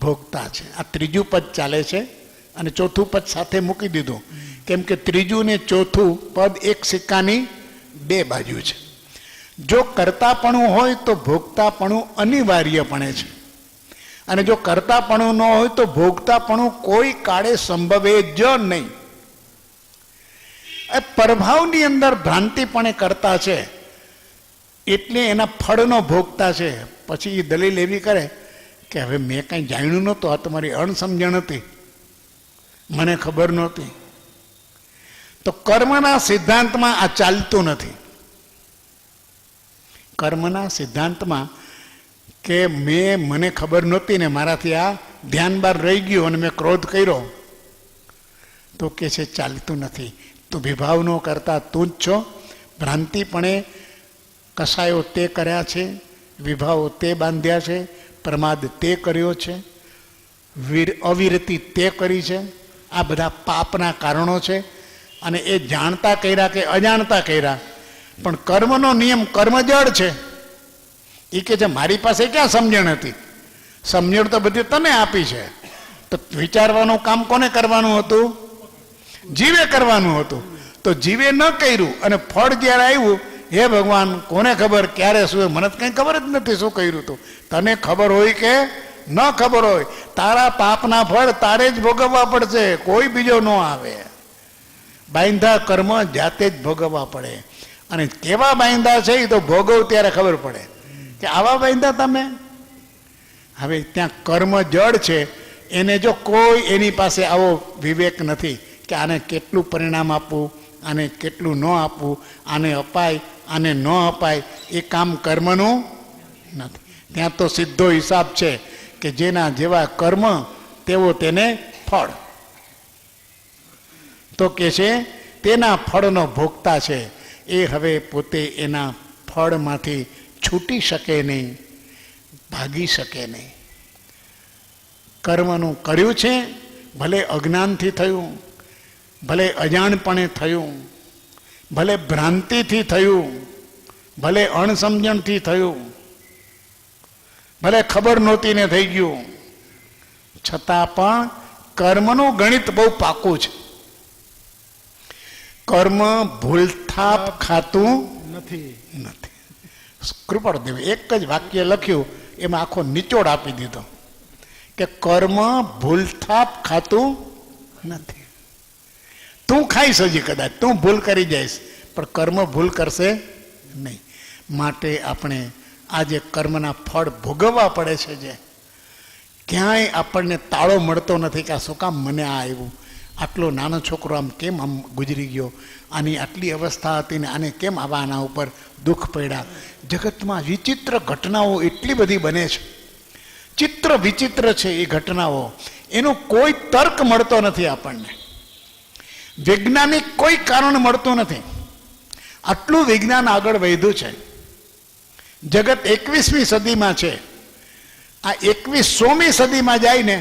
ભોગતા છે. આ ત્રીજું પદ ચાલે છે, અને ચોથું પદ સાથે મૂકી દીધું, કેમ કે ત્રીજું ને ચોથું પદ એક સિક્કાની બે બાજુ છે. જો કરતાપણું હોય તો ભોગતાપણું અનિવાર્યપણે છે, અને જો કરતાપણું ન હોય તો ભોગતાપણું કોઈ કાળે સંભવે જ નહીં. પરભાવની અંદર ભ્રાંતિપણે કરતા છે, એટલે એના ફળનો ભોગતા છે. પછી એ દલીલ એવી કરે કે હવે મેં કાંઈ જાણ્યું નહોતું, આ તમારી અણસમજણ હતી, મને ખબર નહોતી. તો કર્મના સિદ્ધાંતમાં આ ચાલતું નથી. કર્મના સિદ્ધાંતમાં કે મને ખબર નહોતી ને મારાથી આ ધ્યાન બહાર રહી ગયું અને મેં ક્રોધ કર્યો, તો કે છે ચાલતું નથી. તું વિભાવનો કરતા તું જ છો. ભ્રાંતિપણે કસાયો તે કર્યા છે, વિભાવો તે બાંધ્યા છે, પ્રમાદ તે કર્યો છે, અવિરતિ તે કરી છે. આ બધા પાપના કારણો છે અને એ જાણતા કર્યા કે અજાણતા કર્યા. પણ કર્મનો નિયમ કર્મજળ છે. એ કે છે મારી પાસે ક્યાં સમજણ હતી, સમજણ તો બધી તને આપી છે. તો વિચારવાનું કામ કોને કરવાનું હતું? જીવે કરવાનું હતું. તો જીવે ન કર્યું અને ફળ જ્યારે આવ્યું, હે ભગવાન કોને ખબર ક્યારે શું, મને તો કંઈ ખબર જ નથી શું કર્યું હતું. તને ખબર હોય કે ન ખબર હોય, તારા પાપના ફળ તારે જ ભોગવવા પડશે, કોઈ બીજો ન આવે. બાંધા કર્મ જાતે જ ભોગવવા પડે. અને કેવા બાંધા છે એ તો ભોગવ ત્યારે ખબર પડે કે આવા બાંધા તમે. હવે ત્યાં કર્મ જડ છે, એને જો કોઈ એની પાસે આવો વિવેક નથી કે આને કેટલું પરિણામ આપવું, આને કેટલું ન આપવું, આને અપાય આને ન અપાય, એ કામ કર્મનું નથી. ત્યાં તો સીધો હિસાબ છે કે જેના જેવા કર્મ તેવો તેને ફળ. તો કે છે તેના ફળનો ભોગતા છે. એ હવે પોતે એના ફળમાંથી છૂટી શકે નહીં, ભાગી શકે નહીં. કર્મનું કર્યું છે, ભલે અજ્ઞાનથી થયું, ભલે અજાણપણે થયું, ભલે ભ્રાંતિથી થયું, ભલે અણસમજણથી થયું, ભલે ખબર નહોતી ને થઈ ગયું, છતાં પણ કર્મનું ગણિત બહુ પાકું છે. કર્મ ભૂલથાપ ખાતું નથી. કૃપાળદેવે એક જ વાક્ય લખ્યું, એમાં આખો નિચોડ આપી દીધો કે કર્મ ભૂલથાપ ખાતું નથી. તું ખાઈશ હજી કદાચ, તું ભૂલ કરી જઈશ, પણ કર્મ ભૂલ કરશે નહીં. માટે આપણે આજે કર્મના ફળ ભોગવવા પડે છે. જે ક્યાંય આપણને તાળો મળતો નથી કે આ શું કામ મને આ આવ્યું, આટલો નાનો છોકરો આમ કેમ આમ ગુજરી ગયો, આની આટલી અવસ્થા હતી ને આને કેમ આવા આના ઉપર દુઃખ પડ્યા. જગતમાં વિચિત્ર ઘટનાઓ એટલી બધી બને છે, ચિત્ર વિચિત્ર છે એ ઘટનાઓ, એનો કોઈ તર્ક મળતો નથી આપણને, વૈજ્ઞાનિક કોઈ કારણ મળતું નથી. આટલું વિજ્ઞાન આગળ વધ્યું છે. જગત 21મી સદીમાં છે. આ 2100મી સદીમાં જાય ને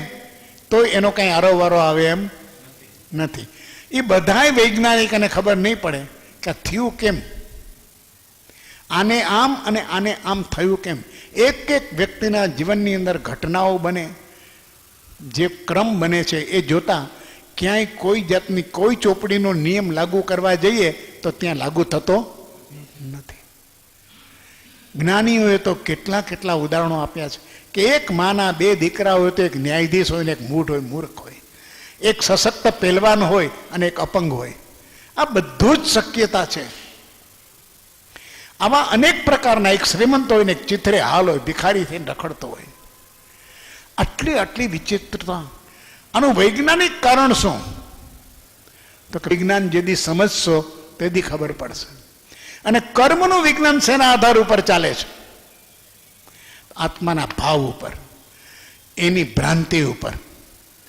તો એનો કંઈ આરોવારો આવે એમ નથી. એ બધાય વૈજ્ઞાનિકોને ખબર નહીં પડે કે થયું કેમ, આને આમ અને આને આમ થયું કેમ. એક એક વ્યક્તિના જીવનની અંદર ઘટનાઓ બને, જે ક્રમ બને છે એ જોતા ક્યાંય કોઈ જાતની કોઈ ચોપડીનો નિયમ લાગુ કરવા જઈએ તો ત્યાં લાગુ થતો નથી. જ્ઞાનીઓએ તો કેટલા કેટલા ઉદાહરણો આપ્યા છે કે એક માના 2 દીકરા હોય તો એક ન્યાયાધીશ હોય ને એક મૂઢ હોય, મૂર્ખ હોય, એક સશક્ત પહેલવાન હોય અને એક અપંગ હોય. આ બધું જ શક્યતા છે. આવા અનેક પ્રકારના, એક શ્રીમંત હોય ને એક ચિત્રે હાલ હોય, ભિખારી થઈને રખડતો હોય. આટલી આટલી વિચિત્રતા. આનું વૈજ્ઞાનિક કારણ શું? તો વિજ્ઞાન જેદી સમજશો તેદી ખબર પડશે. અને કર્મનું વિજ્ઞાન શેના આધાર ઉપર ચાલે છે? આત્માના ભાવ ઉપર, એની ભ્રાંતિ ઉપર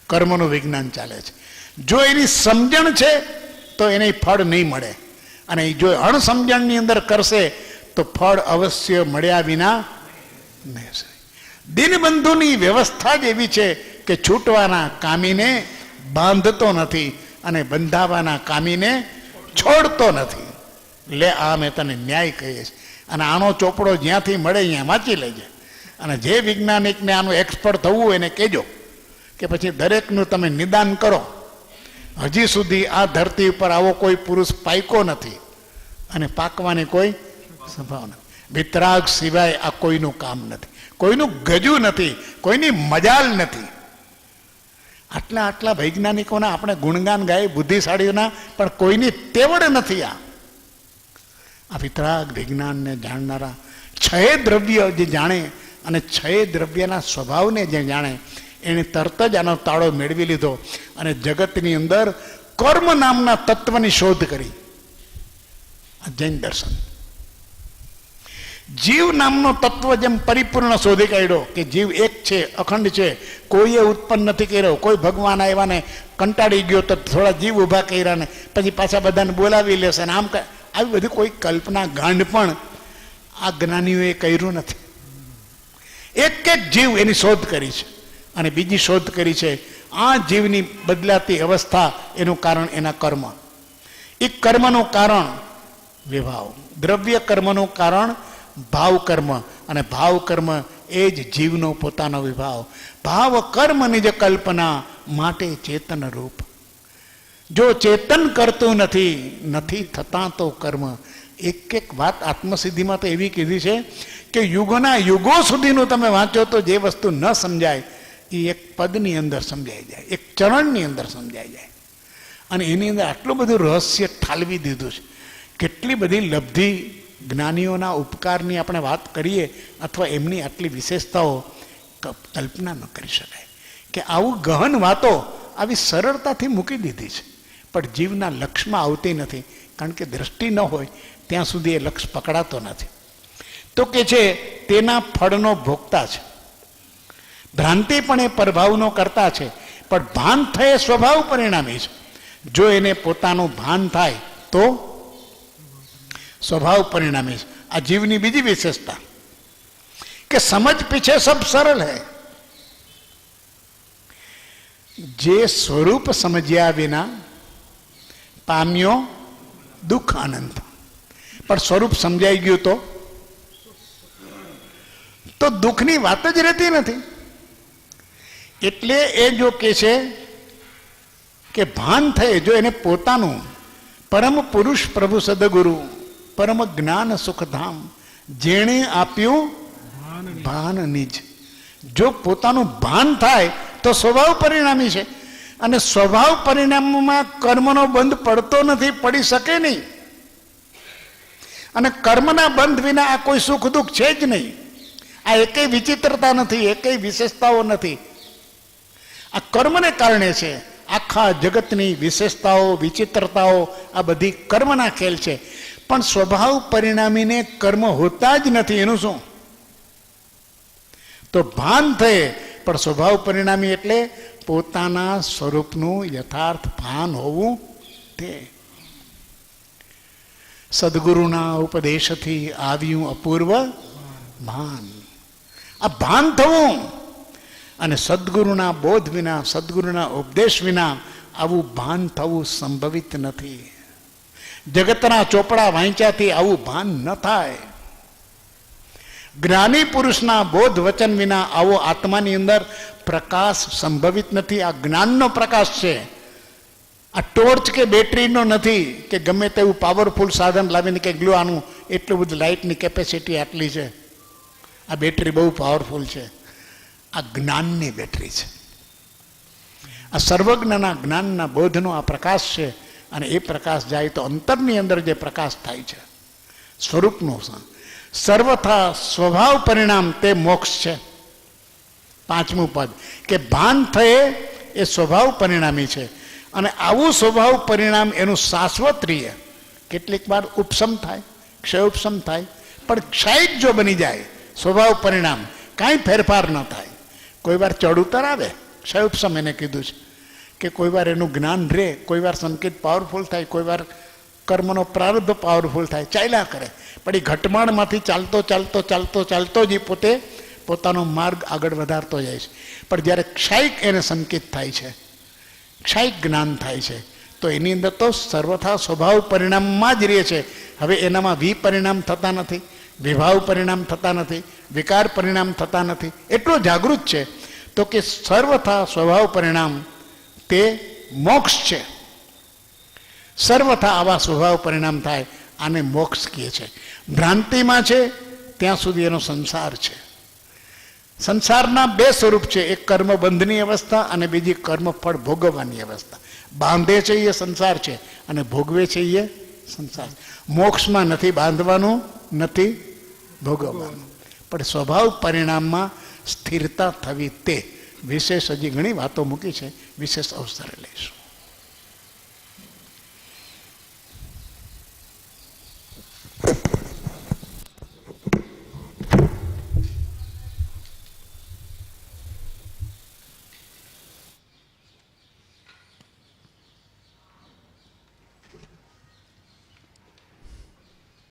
કર્મનું વિજ્ઞાન ચાલે છે. જો એની સમજણ છે તો એને ફળ નહીં મળે, અને જો અણસમજણની અંદર કરશે તો ફળ અવશ્ય મળ્યા વિના નહીં. દિનબંધુની વ્યવસ્થા જ એવી છે કે છૂટવાના કામીને બાંધતો નથી અને બંધાવાના કામીને છોડતો નથી. લે આ મેં તને ન્યાય કહીશ, અને આનો ચોપડો જ્યાંથી મળે અહીંયા વાંચી લેજે. અને જે વૈજ્ઞાનિકને આનું એક્સપર્ટ થવું હોય એને કહેજો કે પછી દરેકનું તમે નિદાન કરો. હજી સુધી આ ધરતી ઉપર આવો કોઈ પુરુષ પાક્યો નથી અને પાકવાની કોઈ સંભાવના. વિતરાગ સિવાય આ કોઈનું કામ નથી, કોઈનું ગજું નથી, કોઈની મજાલ નથી. આટલા આટલા વૈજ્ઞાનિકોના આપણે ગુણગાન ગાય, બુદ્ધિશાળીઓના, પણ કોઈની તેવડ નથી. આ વિતરાગ વિજ્ઞાનને જાણનારા છય દ્રવ્ય જે જાણે અને છય દ્રવ્યના સ્વભાવને જે જાણે એણે તરત જ આનો તાળો મેળવી લીધો અને જગતની અંદર કર્મ નામના તત્વની શોધ કરી. આ જૈન દર્શન. જીવ નામનો તત્વ જેમ પરિપૂર્ણ શોધી કાઢ્યો કે જીવ એક છે, અખંડ છે, કોઈએ ઉત્પન્ન નથી કર્યો. કોઈ ભગવાન આવ્યા ને કંટાળી ગયો તો થોડા જીવ ઊભા કર્યા ને પછી પાછા બધાને બોલાવી લેશે ને આમ આવી બધી કોઈ કલ્પના ગાંડ પણ આ જ્ઞાનીઓએ કર્યું નથી. એક એક જીવ એની શોધ કરી છે અને બીજી શોધ કરી છે આ જીવની બદલાતી અવસ્થા એનું કારણ એના કર્મ. એ કર્મનું કારણ વિભાવ, દ્રવ્ય કર્મનું કારણ ભાવ કર્મ અને ભાવ કર્મ એ જ જીવનો પોતાનો વિભાવ. ભાવ કર્મની જ કલ્પના માટે ચેતન રૂપ. જો ચેતન કરતું નથી, નથી થતા તો કર્મ. એક એક વાત આત્મસિદ્ધિમાં તો એવી કીધી છે કે યુગોના યુગો સુધીનું તમે વાંચો તો જે વસ્તુ ન સમજાય એ એક પદની અંદર સમજાઈ જાય, એક ચરણની અંદર સમજાઈ જાય. અને એની અંદર આટલું બધું રહસ્ય ઠાલવી દીધું છે. કેટલી બધી લબ્ધિ જ્ઞાનીઓના ઉપકારની આપણે વાત કરીએ અથવા એમની આટલી વિશેષતાઓ કલ્પના ન કરી શકાય કે આવું ગહન વાતો આવી સરળતાથી મૂકી દીધી છે. પણ જીવના લક્ષમાં આવતી નથી કારણ કે દ્રષ્ટિ ન હોય ત્યાં સુધી એ લક્ષ પકડાતો નથી. તો કે છે તેના ફળનો ભોગતા છે. ભ્રાંતિ પણ એ પ્રભાવનો કરતા છે, પણ ભાન થયે સ્વભાવ પરિણામી છે. જો એને પોતાનું ભાન થાય તો સ્વભાવ પરિણામી છે. આ જીવની બીજી વિશેષતા કે સમજ પીછે સબ સરળ હૈ. જે સ્વરૂપ સમજ્યા વિના પામ્યો દુઃખ અનંત. પણ સ્વરૂપ સમજાઈ ગયું તો દુઃખની વાત જ રહેતી નથી. એટલે એ જો કે છે કે ભાન થયે, જો એને પોતાનું પરમ પુરુષ પ્રભુ સદગુરુ પરમ જ્ઞાન સુખધામ જેણે આપ્યું ભાન નિજ, જો પોતાનું ભાન થાય તો સ્વભાવ પરિણામી છે. અને સ્વભાવ પરિણામમાં કર્મનો બંધ પડતો નથી, પડી શકે નહીં. અને કર્મના બંધ વિના આ કોઈ સુખ દુઃખ છે જ નહીં. આ એકેય વિચિત્રતા નથી, એકેય વિશેષતાઓ નથી. આ કર્મને કારણે છે. આખા જગતની વિશેષતાઓ વિચિત્રતાઓ આ બધી કર્મના ખેલ છે. પણ સ્વભાવ પરિણામીને કર્મ હોતા જ નથી. એનું શું? તો ભાન થયે પણ સ્વભાવ પરિણામી એટલે પોતાના સ્વરૂપનું યથાર્થ ભાન હોવું. તે સદગુરુના ઉપદેશથી આવ્યું અપૂર્વ ભાન. આ ભાન થવું અને સદગુરુના બોધ વિના, સદગુરુના ઉપદેશ વિના આવું ભાન થવું સંભવિત નથી. જગતના ચોપડા વાંચ્યાથી આવું ભાન ન થાય. જ્ઞાની પુરુષના બોધ વચન વિના આવો આત્માની અંદર પ્રકાશ સંભવિત નથી. આ જ્ઞાનનો પ્રકાશ છે. આ ટોર્ચ કે બેટરીનો નથી કે ગમે તેવું પાવરફુલ સાધન લાવીને કે ગ્લો આનું એટલું બધું લાઇટની કેપેસિટી આટલી છે, આ બેટરી બહુ પાવરફુલ છે. આ જ્ઞાનની બેટરી છે. આ સર્વજ્ઞના જ્ઞાનના બોધનો આ પ્રકાશ છે. અને એ પ્રકાશ જાય તો અંતરની અંદર જે પ્રકાશ થાય છે સ્વરૂપનો સર્વથા સ્વભાવ પરિણામ તે મોક્ષ છે. પાંચમું પદ કે ભાન થયે એ સ્વભાવ પરિણામી છે. અને આવું સ્વભાવ પરિણામ એનું શાશ્વત રહે. કેટલીક વાર ઉપશમ થાય, ક્ષય ઉપશમ થાય, પણ ક્ષયિક જો બની જાય સ્વભાવ પરિણામ કાંઈ ફેરફાર ન થાય. કોઈ વાર ચડ ઉતર આવે, ક્ષય ઉપશમ એને કીધું છે કે કોઈ વાર એનું જ્ઞાન રહે, કોઈ વાર સંકેત પાવરફુલ થાય, કોઈ વાર કર્મનો પ્રારબ્ધ પાવરફુલ થાય, ચાલ્યા કરે. પણ એ ઘટમાળમાંથી ચાલતો ચાલતો ચાલતો ચાલતો જ પોતે પોતાનો માર્ગ આગળ વધારતો જાય છે. પણ જ્યારે ક્ષયિક એને સંકેત થાય છે, ક્ષયિક જ્ઞાન થાય છે, તો એની અંદર તો સર્વથા સ્વભાવ પરિણામમાં જ રહે છે. હવે એનામાં વિપરિણામ થતા નથી, વિભાવ પરિણામ થતા નથી, વિકાર પરિણામ થતા નથી. એટલો જાગૃત છે તો કે સર્વથા સ્વભાવ પરિણામ તે મોક્ષ છે. સર્વથા આવા સ્વભાવ પરિણામ થાય આને મોક્ષ કહે છે. ભ્રાંતિમાં છે ત્યાં સુધી એનો સંસાર છે. સંસારના બે સ્વરૂપ છે, એક કર્મબંધની અવસ્થા અને બીજી કર્મફળ ભોગવવાની અવસ્થા. બાંધે છે એ સંસાર છે અને ભોગવે છે એ સંસાર. મોક્ષમાં નથી બાંધવાનું, નથી ભોગવવાનું. પણ સ્વભાવ પરિણામમાં સ્થિરતા થવી તે વિશેષ હજી ઘણી વાતો મૂકી છે, વિશેષ અવસરે લઈશું.